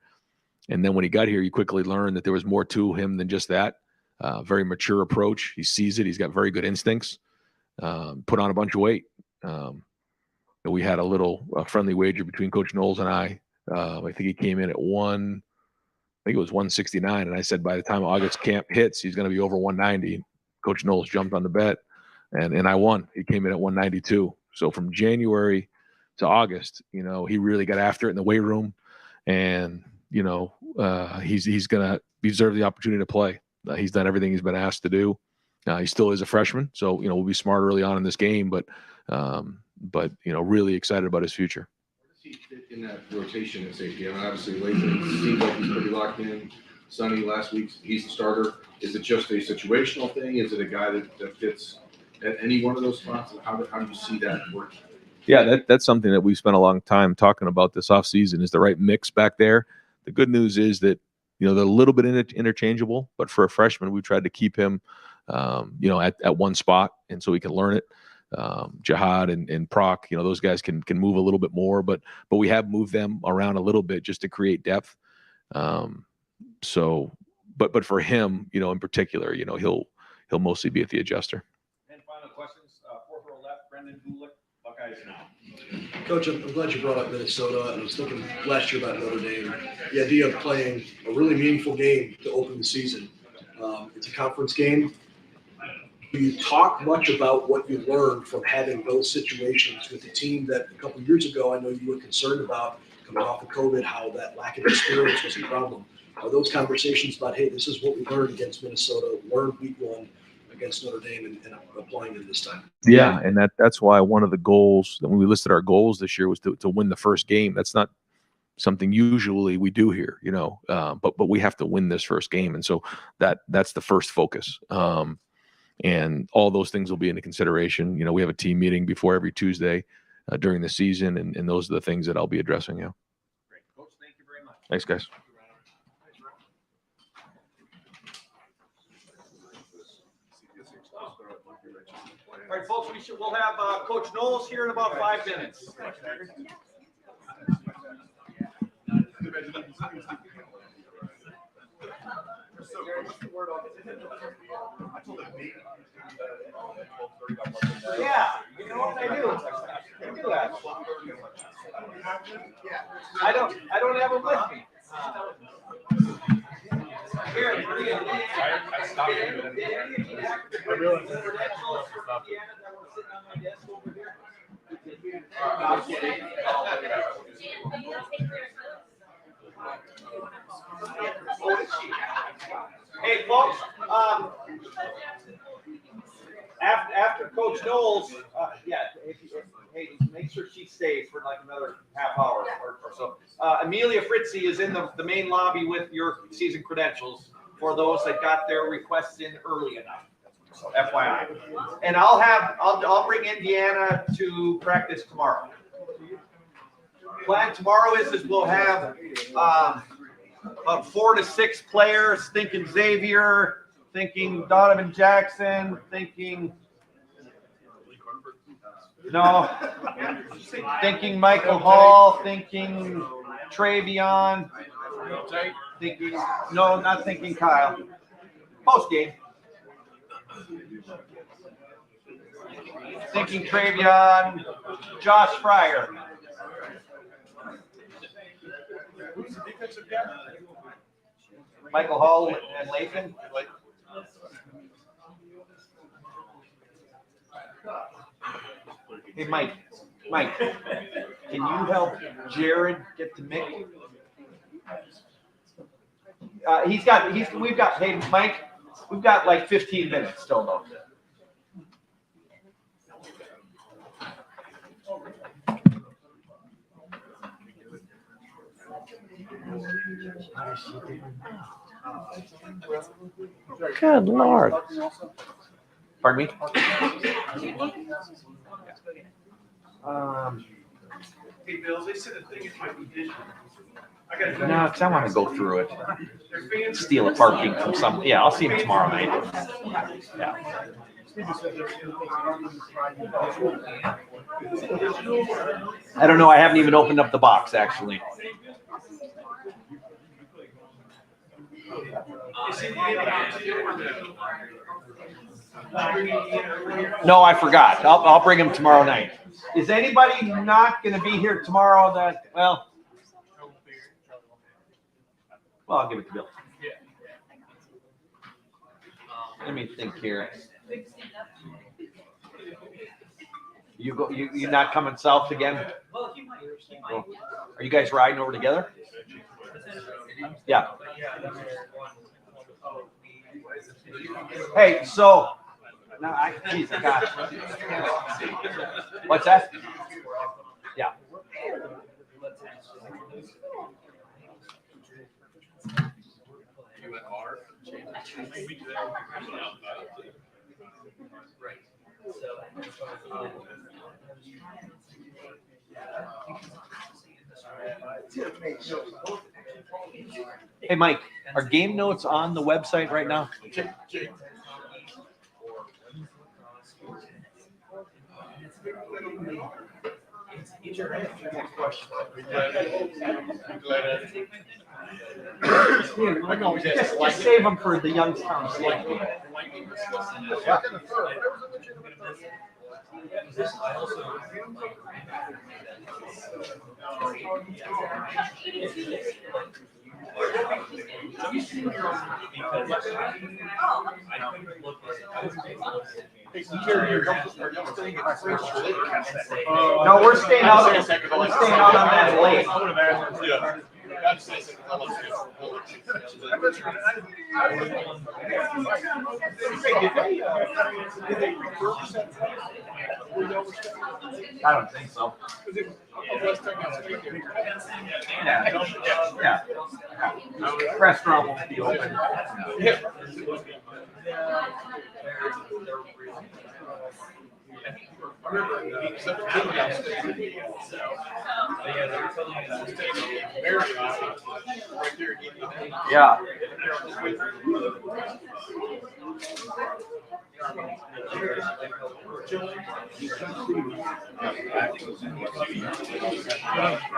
And then when he got here, you quickly learned that there was more to him than just that. Very mature approach. He sees it. He's got very good instincts. Put on a bunch of weight. We had a friendly wager between Coach Knowles and I. I think he came in at 169. And I said, by the time August camp hits, he's going to be over 190. Coach Knowles jumped on the bet and I won. He came in at 192. So from January to August, he really got after it in the weight room, and he's going to deserve the opportunity to play. He's done everything he's been asked to do. He still is a freshman, so we'll be smart early on in this game, but really excited about his future. Where does he fit in that rotation at safety? Obviously, Lathan seems like he's pretty locked in. Sonny last week, he's the starter. Is it just a situational thing? Is it a guy that fits at any one of those spots? How do you see that working? Yeah, that's something that we've spent a long time talking about this offseason, is the right mix back there. The good news is that, they're a little bit interchangeable, but for a freshman, we tried to keep him, at one spot, and so he can learn it. Jihad and Proc, those guys can move a little bit more, but we have moved them around a little bit just to create depth. But for him, in particular, he'll mostly be at the adjuster. And final questions, fourth row left, Brendan Gulick, Buckeyes Now. Coach, I'm glad you brought up Minnesota, and I was thinking last year about Notre Dame. The idea of playing a really meaningful game to open the season. It's a conference game. Do you talk much about what you learned from having those situations with the team that a couple of years ago I know you were concerned about coming off of COVID, how that lack of experience was a problem? Are those conversations about, hey, this is what we learned against Minnesota, learned week one against Notre Dame, and applying it this time? Yeah, and that's why one of the goals, when we listed our goals this year, was to win the first game. That's not something usually we do here, but we have to win this first game, and so that's the first focus. And all those things will be into consideration. We have a team meeting before every Tuesday during the season, and those are the things that I'll be addressing. Yeah. Great, Coach. Thank you very much. Thanks, guys. All right, folks, we'll have Coach Knowles here in about 5 minutes. Yeah, you know what I do? I do that. I don't have them with me. Here, I stopped. I realized Hey, folks, after Coach Knowles, hey, make sure she stays for like another half hour or so. Amelia Fritzy is in the main lobby with your season credentials. for those that got their requests in early enough. So FYI. And I'll bring Indiana to practice tomorrow. Plan tomorrow is we'll have about 4 to 6 players, thinking Xavier, thinking Donovan Jackson, thinking thinking Michael Hall, thinking Travion, thinking not thinking Kyle. Post game. Thinking Travion, Josh Fryer. Who's the defensive guy? Michael Hall and Lathan. Hey, Mike, can you help Jared get to Mick? Hey, Mike, we've got like 15 minutes still though. Good Lord. Pardon me? Hey, Bill, they said a thing it might be digital. No, because I want to go through it. Steal a parking from some. Yeah, I'll see him tomorrow night. Yeah. I don't know. I haven't even opened up the box, actually. No, I forgot. I'll bring him tomorrow night. Is anybody not going to be here tomorrow well, I'll give it to Bill. Let me think here. You're not coming south again? Are you guys riding over together? Yeah. Hey, so no, I got it. What's that? Yeah. Hey, Mike, are game notes on the website right now? Just save them for the Youngstown State game. Yeah. No, we're staying out. We're staying out on that lake. I don't think so. Yeah. Restaurant won't be open. Yeah.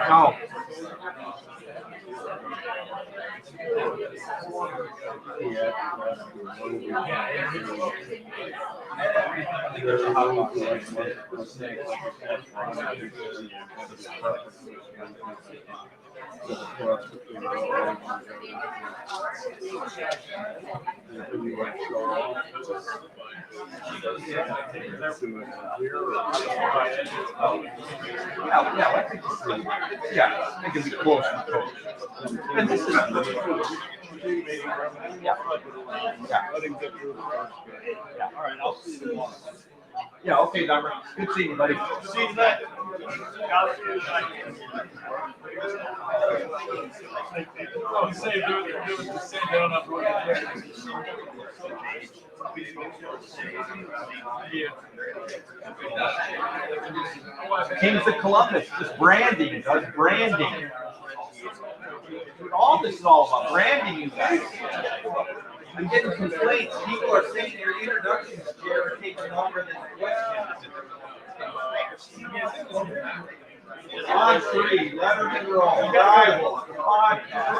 No. Yeah, I can be close. And this is yeah. All right, I'll see you tomorrow. Yeah, okay, Dumber. Good seeing you, buddy. See you tonight. Kings of Columbus, just branding, does branding. All this is all about branding, you guys. I'm getting complaints. People are saying your introductions are taking longer than the questions. On three, Letterman roll, rival, podcast.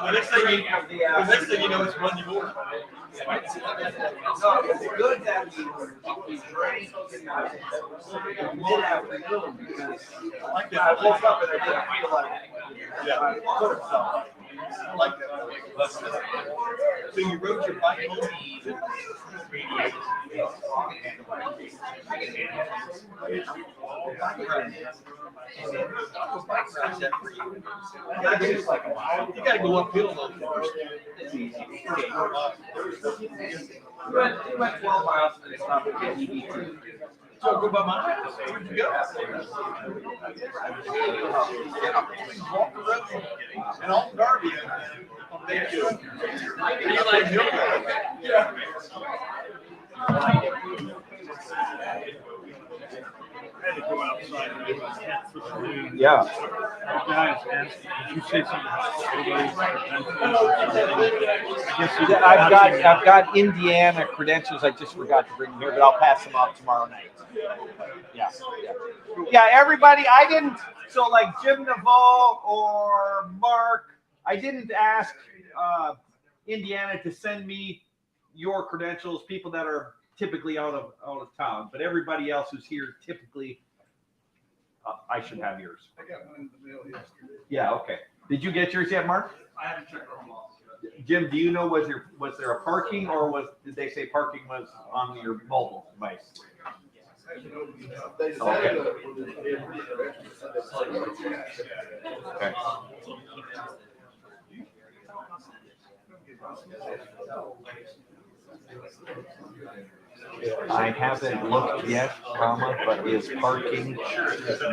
The next thing you know, it's Monday morning. No, it's good that we drank mid-afternoon because I woke up and I didn't feel like I like that. So you rode your bike home? You gotta go uphill though first. we went 12 miles and they stopped at ED2. So go by my house. Where'd you go? Walk the road and on Darby. Thank you. You like Hill? Yeah. Yeah. Guys, did you say something I've got Indiana credentials. I just forgot to bring them here, but I'll pass them out tomorrow night. Yeah. Everybody, I didn't. So like Jim Naveau or Mark, I didn't ask Indiana to send me your credentials. People that are typically out of town, but everybody else who's here typically, I should have yours. I got one in the mail yesterday. Yeah. Okay. Did you get yours yet, Mark? I haven't checked them all. Jim, do you know was there a parking or did they say parking was on your mobile device? Okay. I haven't looked yet, but is parking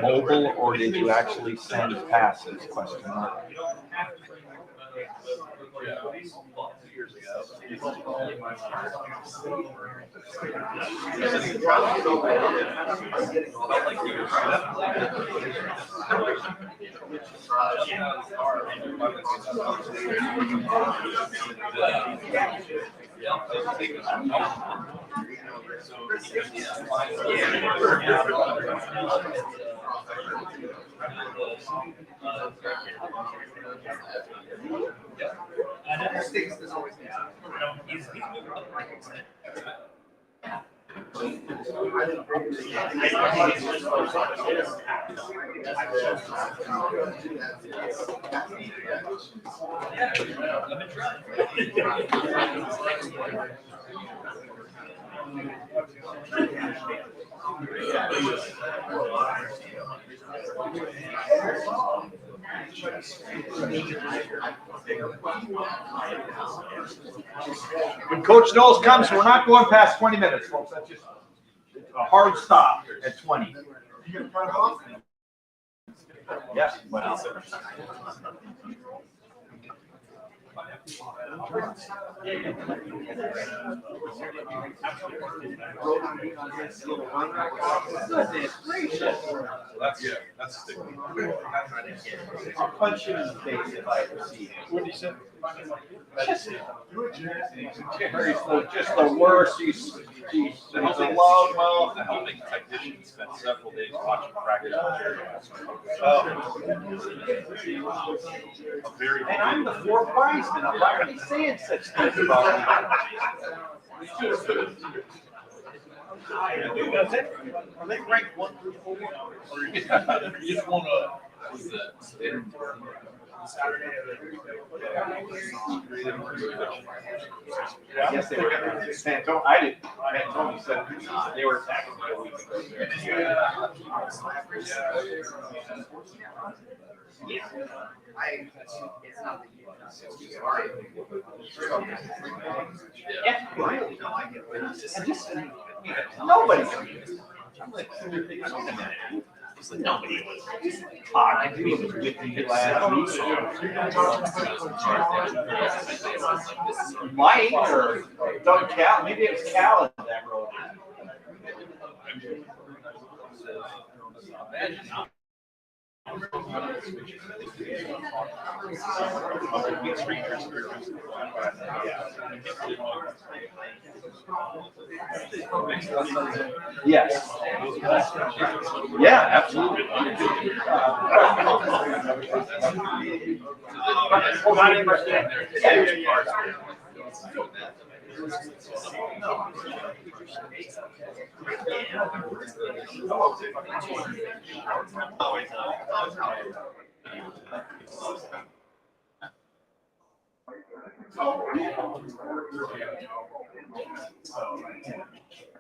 mobile or did you actually send passes? Question mark. When Coach Knowles comes, we're not going past 20 minutes, folks. That's just a hard stop at 20. Yes, well. Goodness gracious. That's sticking. I'll punch you in the face if I ever see you. What did he say? Just the worst. He's a loud mouth. The helping technician spent several days watching practice materials. And I'm the fourth baseman. I'm not really saying such things about you. Are they ranked 1 through 4? Or you just want to? Yes, they were. San Antonio, I didn't. San Antonio said they were attacking me a week ago. Yeah. Nobody. I'm like, nobody was talking. He was with me last week. Mike or Doug Cal, maybe it was Cal in that road. Yes. Yeah, absolutely.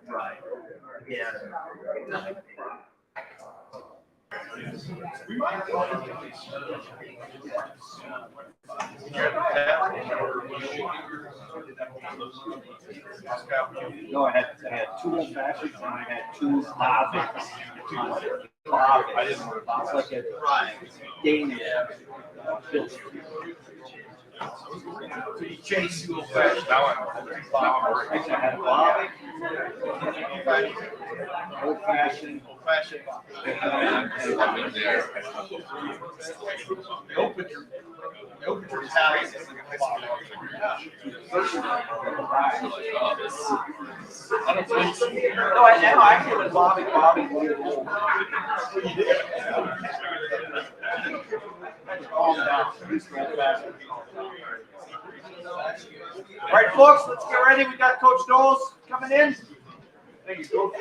Right. Yeah. No, I had 2 old fashions and I had 2 Slavics. I didn't want to. It's like a Danish. So you chase 2 old fashions. I had a Slavic, old fashioned. Open your talent. I don't think so. No, I actually was Bobby. All right, folks, let's get ready. We got Coach Knowles coming in. Thank you, Coach.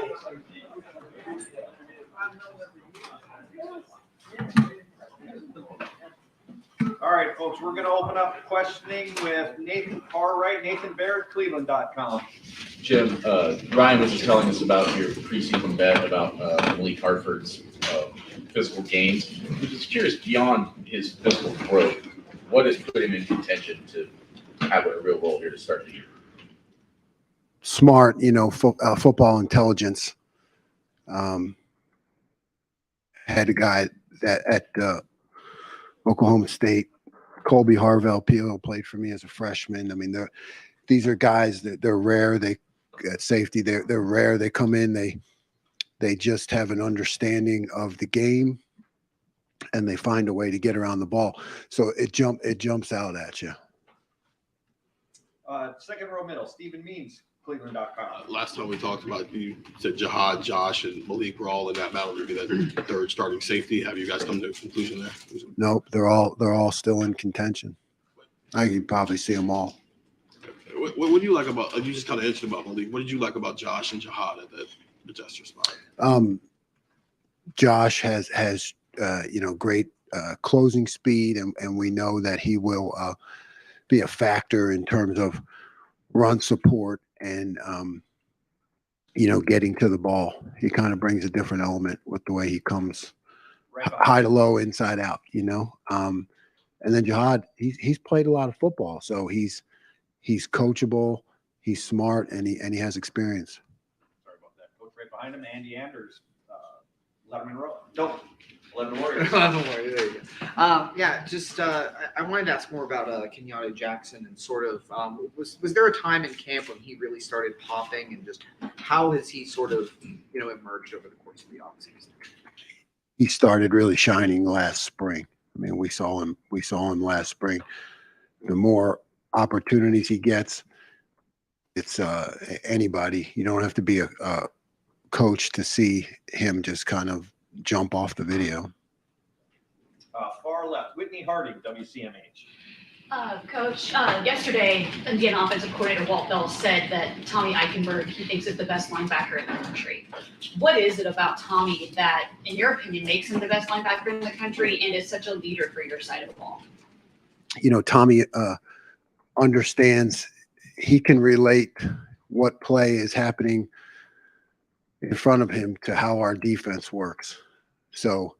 All right, folks, we're going to open up questioning with Nathan Cartwright, Nathan Baird, Cleveland.com. Jim, Ryan was just telling us about your preseason bet about Malik Hartford's physical gains. I'm just curious, beyond his physical growth, what has put him in contention to have a real role here to start the year? Smart, football intelligence. Had a guy that at Oklahoma State, Colby Harvell Peel, played for me as a freshman. I mean, these are guys that they're rare. They at safety, they're rare. They come in, they just have an understanding of the game, and they find a way to get around the ball. So it jumps out at you. Second row middle, Stephen Means, Cleveland.com. Last time we talked about, you said Jihad, Josh, and Malik were all in that battle to be that third starting safety. Have you guys come to a conclusion there? Nope, they're all still in contention. I can probably see them all. What do you like about? You just kind of answered about Malik. What did you like about Josh and Jihad at that adjuster spot? Josh has great closing speed, and we know that he will be a factor in terms of run support and getting to the ball. He kind of brings a different element with the way he comes high to low, inside out. And then Jihad, he's played a lot of football, so he's coachable, he's smart, and he has experience. coach right behind him, Andy Anders, Letterman Row. No, Letterman Warriors. Yeah, just I wanted to ask more about Kenyatta Jackson and sort of was there a time in camp when he really started popping, and just how has he sort of emerged over the course of the offseason? He started really shining last spring. I mean, we saw him last spring. The more opportunities he gets, it's anybody. You don't have to be a coach to see him just kind of jump off the video. Far left, Whitney Harding, WCMH. Coach, yesterday, Indiana offensive coordinator Walt Bell said that Tommy Eichenberg, he thinks is the best linebacker in the country. What is it about Tommy that, in your opinion, makes him the best linebacker in the country and is such a leader for your side of the ball? Tommy understands, he can relate what play is happening in front of him to how our defense works. So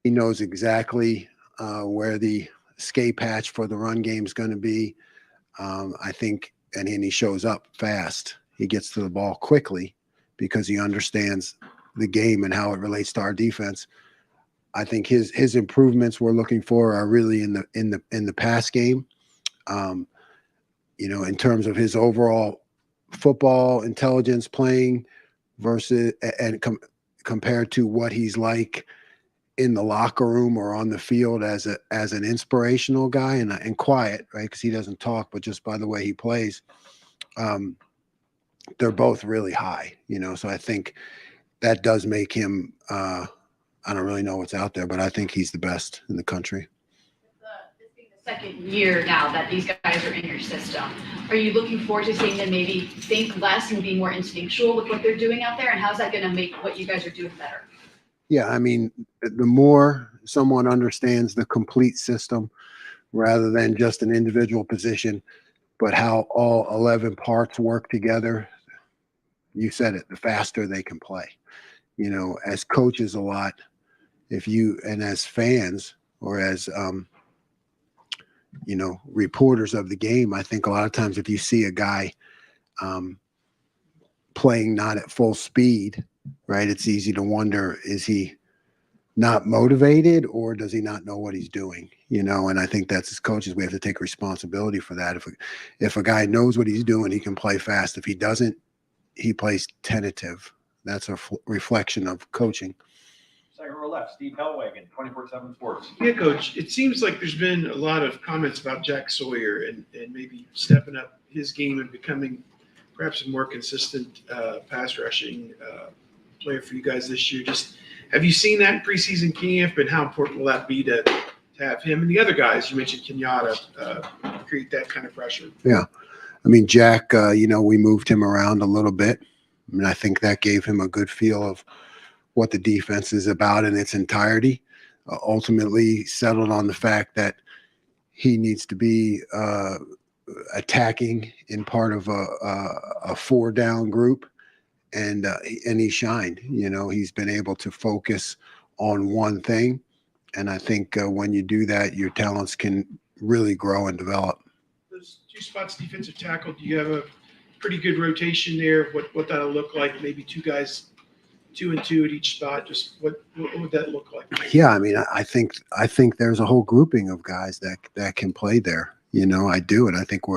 he knows exactly where the escape hatch for the run game is going to be. I think, and he shows up fast. He gets to the ball quickly because he understands the game and how it relates to our defense. I think his improvements we're looking for are really in the pass game. In terms of his overall football intelligence playing versus and compared to what he's like in the locker room or on the field as an inspirational guy and quiet, right? Because he doesn't talk, but just by the way he plays, they're both really high, So I think that does make him. I don't really know what's out there, but I think he's the best in the country. This being the second year now that these guys are in your system, are you looking forward to seeing them maybe think less and be more instinctual with what they're doing out there? And how's that going to make what you guys are doing better? Yeah, I mean, the more someone understands the complete system rather than just an individual position, but how all 11 parts work together, you said it, the faster they can play. As coaches a lot, and as fans or as, reporters of the game, I think a lot of times if you see a guy playing not at full speed, right, it's easy to wonder, is he not motivated or does he not know what he's doing? And I think that's as coaches, we have to take responsibility for that. If a guy knows what he's doing, he can play fast. If he doesn't, he plays tentative. That's a reflection of coaching. Second row left, Steve Hellwagon, 24/7 Sports. Yeah, Coach, it seems like there's been a lot of comments about Jack Sawyer and maybe stepping up his game and becoming perhaps a more consistent pass rushing player for you guys this year. Just have you seen that in preseason camp, and how important will that be to have him and the other guys you mentioned, Kenyatta, create that kind of pressure? Yeah, I mean, Jack, we moved him around a little bit. I mean, I think that gave him a good feel of what the defense is about in its entirety. Ultimately settled on the fact that he needs to be attacking in part of a 4-down group, and he shined. He's been able to focus on one thing, and I think when you do that, your talents can really grow and develop. Those two spots, defensive tackle, do you have a pretty good rotation there? What that'll look like? Maybe two guys, 2 and 2 at each spot. Just what would that look like? Yeah, I mean, I think there's a whole grouping of guys that can play there. I do, and I think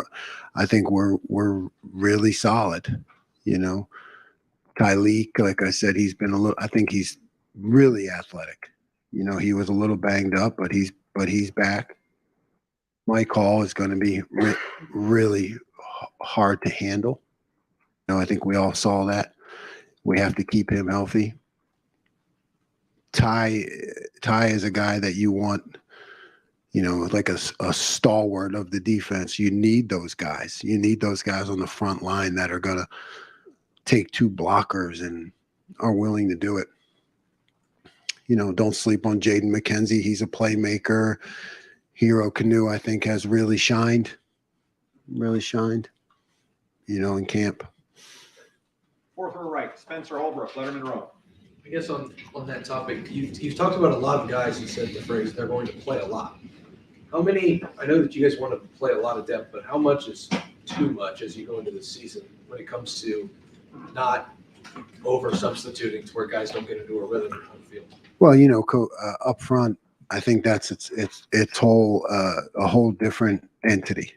we're really solid. Tyleek, like I said, he's been I think he's really athletic. He was a little banged up, but he's back. Mike Hall is going to be really hard to handle. I think we all saw that. We have to keep him healthy. Ty is a guy that you want, like a stalwart of the defense. You need those guys. You need those guys on the front line that are going to take 2 blockers and are willing to do it. Don't sleep on Jaden McKenzie. He's a playmaker. Hero Canoe, I think, has really shined, in camp. Fourth row right, Spencer Holbrook, Letterman Row. I guess on that topic, you've talked about a lot of guys who said the phrase they're going to play a lot. How many, I know that you guys want to play a lot of depth, but how much is too much as you go into the season when it comes to not over substituting to where guys don't get into a rhythm on the field? Well, up front, I think that's it's whole a whole different entity.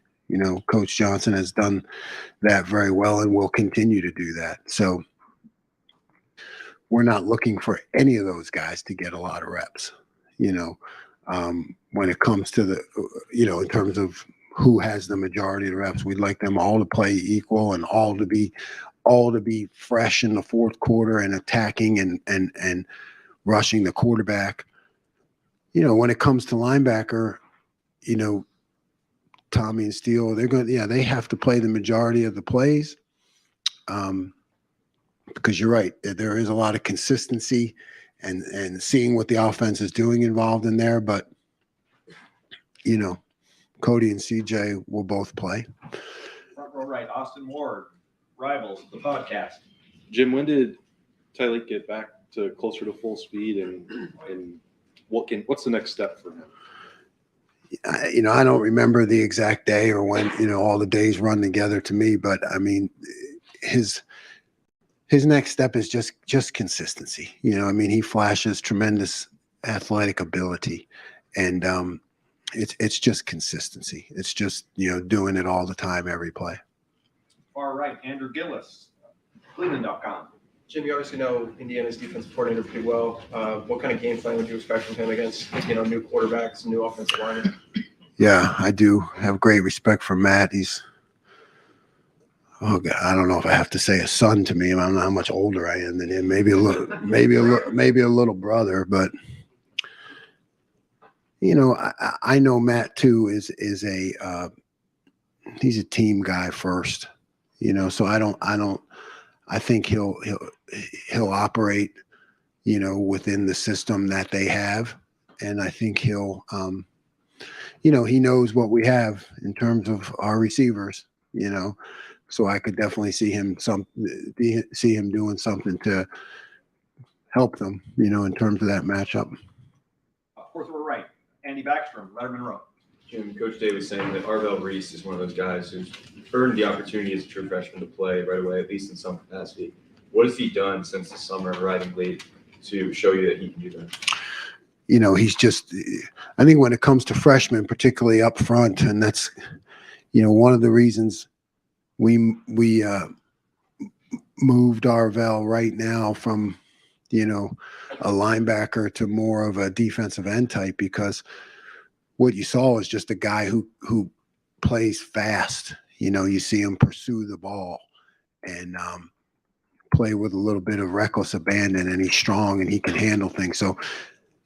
Coach Johnson has done that very well and will continue to do that. So we're not looking for any of those guys to get a lot of reps. When it comes to the, in terms of who has the majority of the reps, we'd like them all to play equal and all to be fresh in the fourth quarter and attacking and rushing the quarterback. When it comes to linebacker, Tommy and Steele, they have to play the majority of the plays. Because you're right, there is a lot of consistency and seeing what the offense is doing involved in there. But, Cody and CJ will both play. Front row right, Austin Ward, Rivals, the podcast. Jim, when did Tyleek get back to closer to full speed, and what's the next step for him? I don't remember the exact day or when, all the days run together to me, but I mean, his next step is just consistency. He flashes tremendous athletic ability, and it's just consistency. It's just, doing it all the time, every play. Far right, Andrew Gillis, Cleveland.com. Jim, you obviously know Indiana's defensive coordinator pretty well. What kind of game plan would you expect from him against, new quarterbacks, new offensive linemen? Yeah, I do have great respect for Matt. He's, oh God, I don't know if I have to say a son to me. I don't know how much older I am than him. Maybe a little brother, but I know Matt too is he's a team guy first. So I think he'll operate, within the system that they have, and I think he'll, he knows what we have in terms of our receivers. So I could definitely see him doing something to help them, in terms of that matchup. Fourth row right, Andy Backstrom, Letterman Row. Jim, Coach Day was saying that Arvell Reese is one of those guys who's earned the opportunity as a true freshman to play right away, at least in some capacity. What has he done since the summer, arriving late, to show you that he can do that? He's just, I think when it comes to freshmen, particularly up front, and that's, one of the reasons we moved Arvell right now from, a linebacker to more of a defensive end type, because what you saw is just a guy who plays fast. You see him pursue the ball and play with a little bit of reckless abandon, and he's strong and he can handle things. So,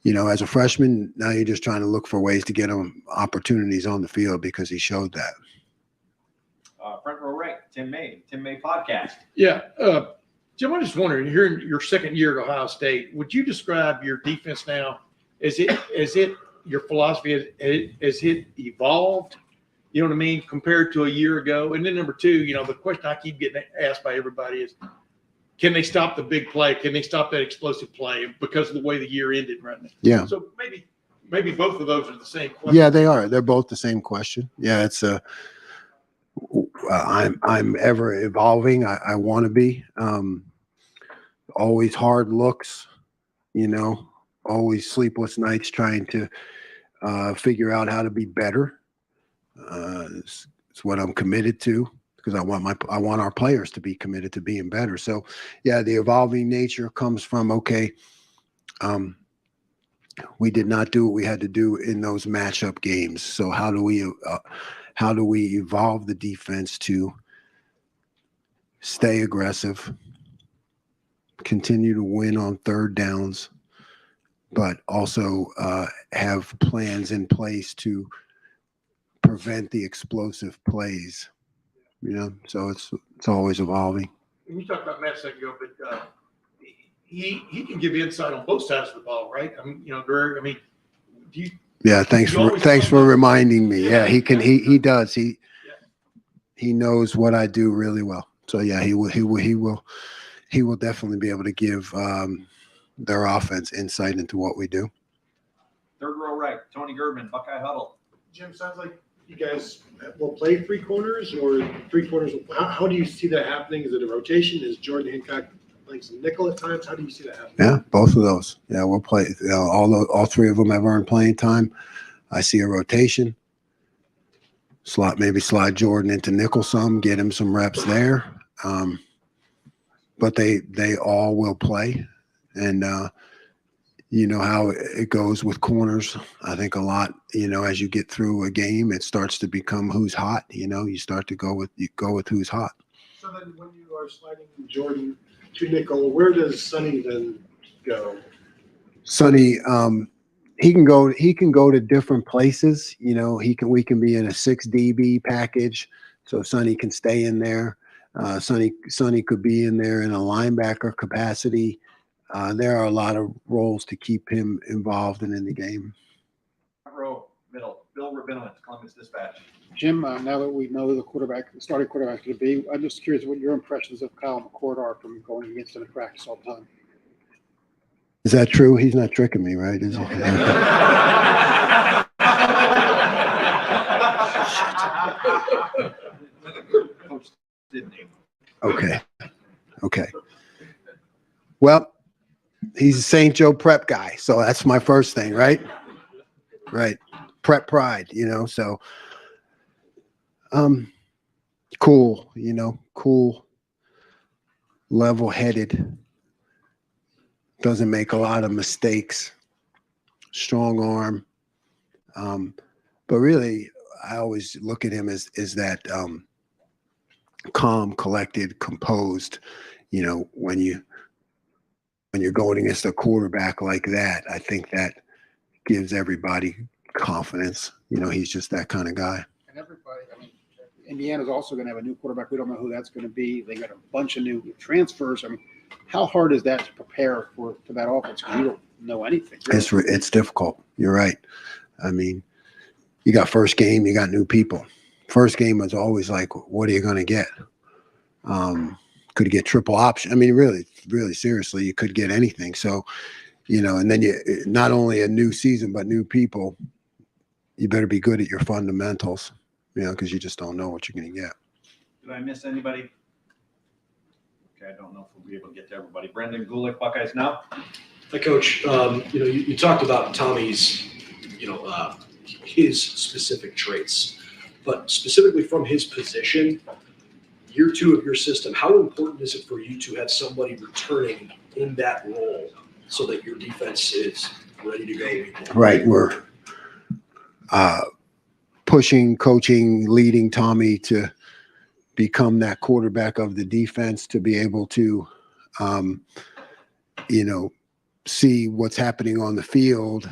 as a freshman, now you're just trying to look for ways to get him opportunities on the field, because he showed that. Front row right, Tim May podcast. Yeah. Jim, I'm just wondering, here in your second year at Ohio State, would you describe your defense now? Is it your philosophy, has it evolved? You know what I mean? Compared to a year ago. And then number two, the question I keep getting asked by everybody is, can they stop the big play? Can they stop that explosive play because of the way the year ended right now? Yeah. So maybe both of those are the same question. Yeah, they are. They're both the same question. Yeah, it's I'm ever evolving. I want to be. Always hard looks, always sleepless nights trying to figure out how to be better. It's what I'm committed to, because I want our players to be committed to being better. So, yeah, the evolving nature comes from, we did not do what we had to do in those matchup games. So how do we evolve the defense to stay aggressive, continue to win on third downs, but also have plans in place to prevent the explosive plays. So it's always evolving. And you talked about Matt a second ago, but he can give you insight on both sides of the ball, right? I mean, Greg, do you? Yeah, thanks for reminding me. Yeah, he can. He does. He knows what I do really well. So yeah, he will definitely be able to give their offense insight into what we do. Third row right, Tony Girdman, Buckeye Huddle. Jim, sounds like you guys will play three corners or three corners. How do you see that happening? Is it a rotation? Is Jordan Hancock playing some nickel at times? How do you see that happening? Yeah, both of those. Yeah, we'll play. All three of them have earned playing time. I see a rotation. Maybe slide Jordan into nickel some, get him some reps there. But they all will play, and you know how it goes with corners. I think a lot. As you get through a game, it starts to become who's hot. You start to go with who's hot. So then, when you are sliding Jordan to nickel, where does Sonny then go? Sonny, he can go to different places. We can be in a 6 DB package, so Sonny can stay in there. Sonny could be in there in a linebacker capacity. There are a lot of roles to keep him involved and in the game. Row, middle, Bill Rabinowitz, Columbus Dispatch. Jim, now that we know who the starting quarterback is going to be, I'm just curious what your impressions of Kyle McCord are from going against him in practice all the time. Is that true? He's not tricking me, right? Is he? Coach didn't name Okay. Well, he's a St. Joe prep guy, so that's my first thing, right? Right. Prep pride, so cool, cool, level-headed, doesn't make a lot of mistakes, strong arm. But really, I always look at him as that calm, collected, composed, when you're going against a quarterback like that. I think that gives everybody confidence. He's just that kind of guy. And everybody, Indiana's also going to have a new quarterback. We don't know who that's going to be. They got a bunch of new transfers. How hard is that to prepare for that offense? Because you don't know anything. Really. It's difficult. You're right. You got first game, you got new people. First game was always like, what are you going to get? Could you get triple option? Really, really seriously, you could get anything. So, and then you not only a new season, but new people, you better be good at your fundamentals, because you just don't know what you're going to get. Did I miss anybody? Okay, I don't know if we'll be able to get to everybody. Brendan Gulick, Buckeyes Now. Hi, Coach. You talked about Tommy's, his specific traits, but specifically from his position, year 2 of your system, how important is it for you to have somebody returning in that role so that your defense is ready to go? Right. We're pushing, coaching, leading Tommy to become that quarterback of the defense, to be able to, see what's happening on the field,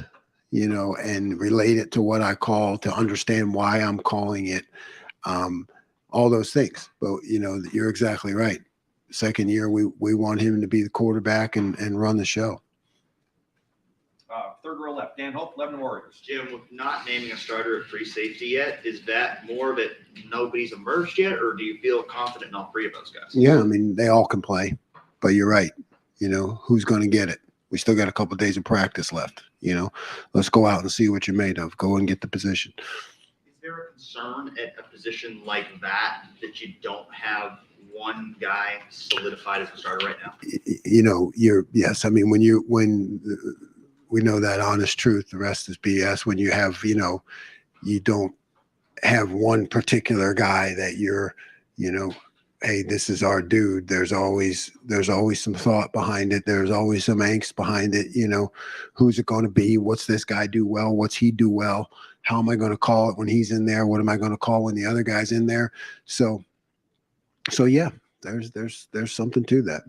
and relate it to what I call, to understand why I'm calling it, all those things. But, you're exactly right. Second year, we want him to be the quarterback and run the show. Third row left, Dan Hope, Lebanon Warriors. Jim, with not naming a starter at free safety yet, is that more that nobody's emerged yet, or do you feel confident in all 3 of those guys? Yeah, they all can play, but you're right. Who's going to get it? We still got a couple of days of practice left. Let's go out and see what you're made of. Go and get the position. Is there a concern at a position like that you don't have one guy solidified as a starter right now? Yes. When we know that honest truth, the rest is BS. When you have, you don't have one particular guy that you're, hey, this is our dude. There's always some thought behind it. There's always some angst behind it. Who's it going to be? What's this guy do well? What's he do well? How am I going to call it when he's in there? What am I going to call when the other guy's in there? So yeah, there's something to that.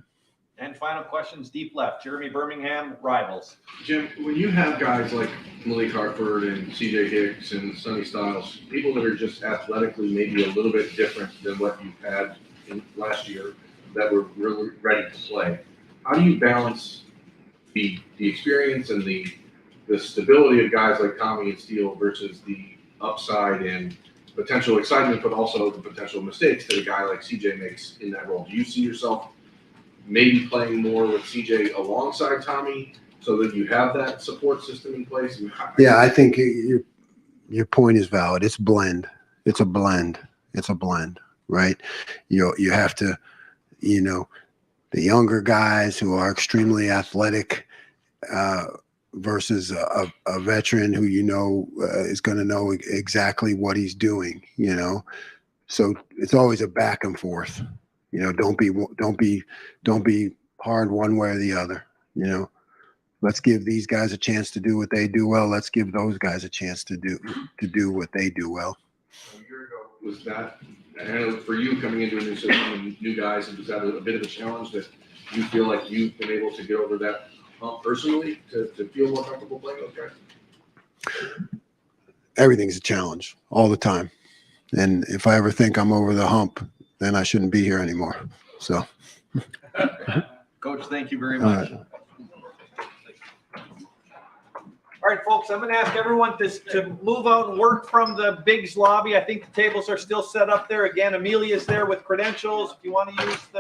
And final questions, deep left, Jeremy Birmingham, Rivals. Jim, when you have guys like Malik Hartford and CJ Hicks and Sonny Styles, people that are just athletically maybe a little bit different than what you've had in last year, that were really ready to play, how do you balance the experience and the stability of guys like Tommy and Steele versus the upside and potential excitement, but also the potential mistakes that a guy like CJ makes in that role? Do you see yourself maybe playing more with CJ alongside Tommy so that you have that support system in place? Yeah, I think your point is valid. It's blend. It's a blend, right? You have to, the younger guys who are extremely athletic versus a veteran who is going to know exactly what he's doing. So it's always a back and forth. Don't be hard one way or the other. Let's give these guys a chance to do what they do well. Let's give those guys a chance to do what they do well. A year ago, was that, and I know for you coming into a new system and new guys, was that a bit of a challenge that you feel like you've been able to get over that hump personally to feel more comfortable playing those guys? Everything's a challenge all the time. And if I ever think I'm over the hump, then I shouldn't be here anymore. So. Coach, thank you very much. All right, folks, I'm going to ask everyone to move out and work from the Biggs lobby. I think the tables are still set up there. Again, Amelia's there with credentials. If you want to use the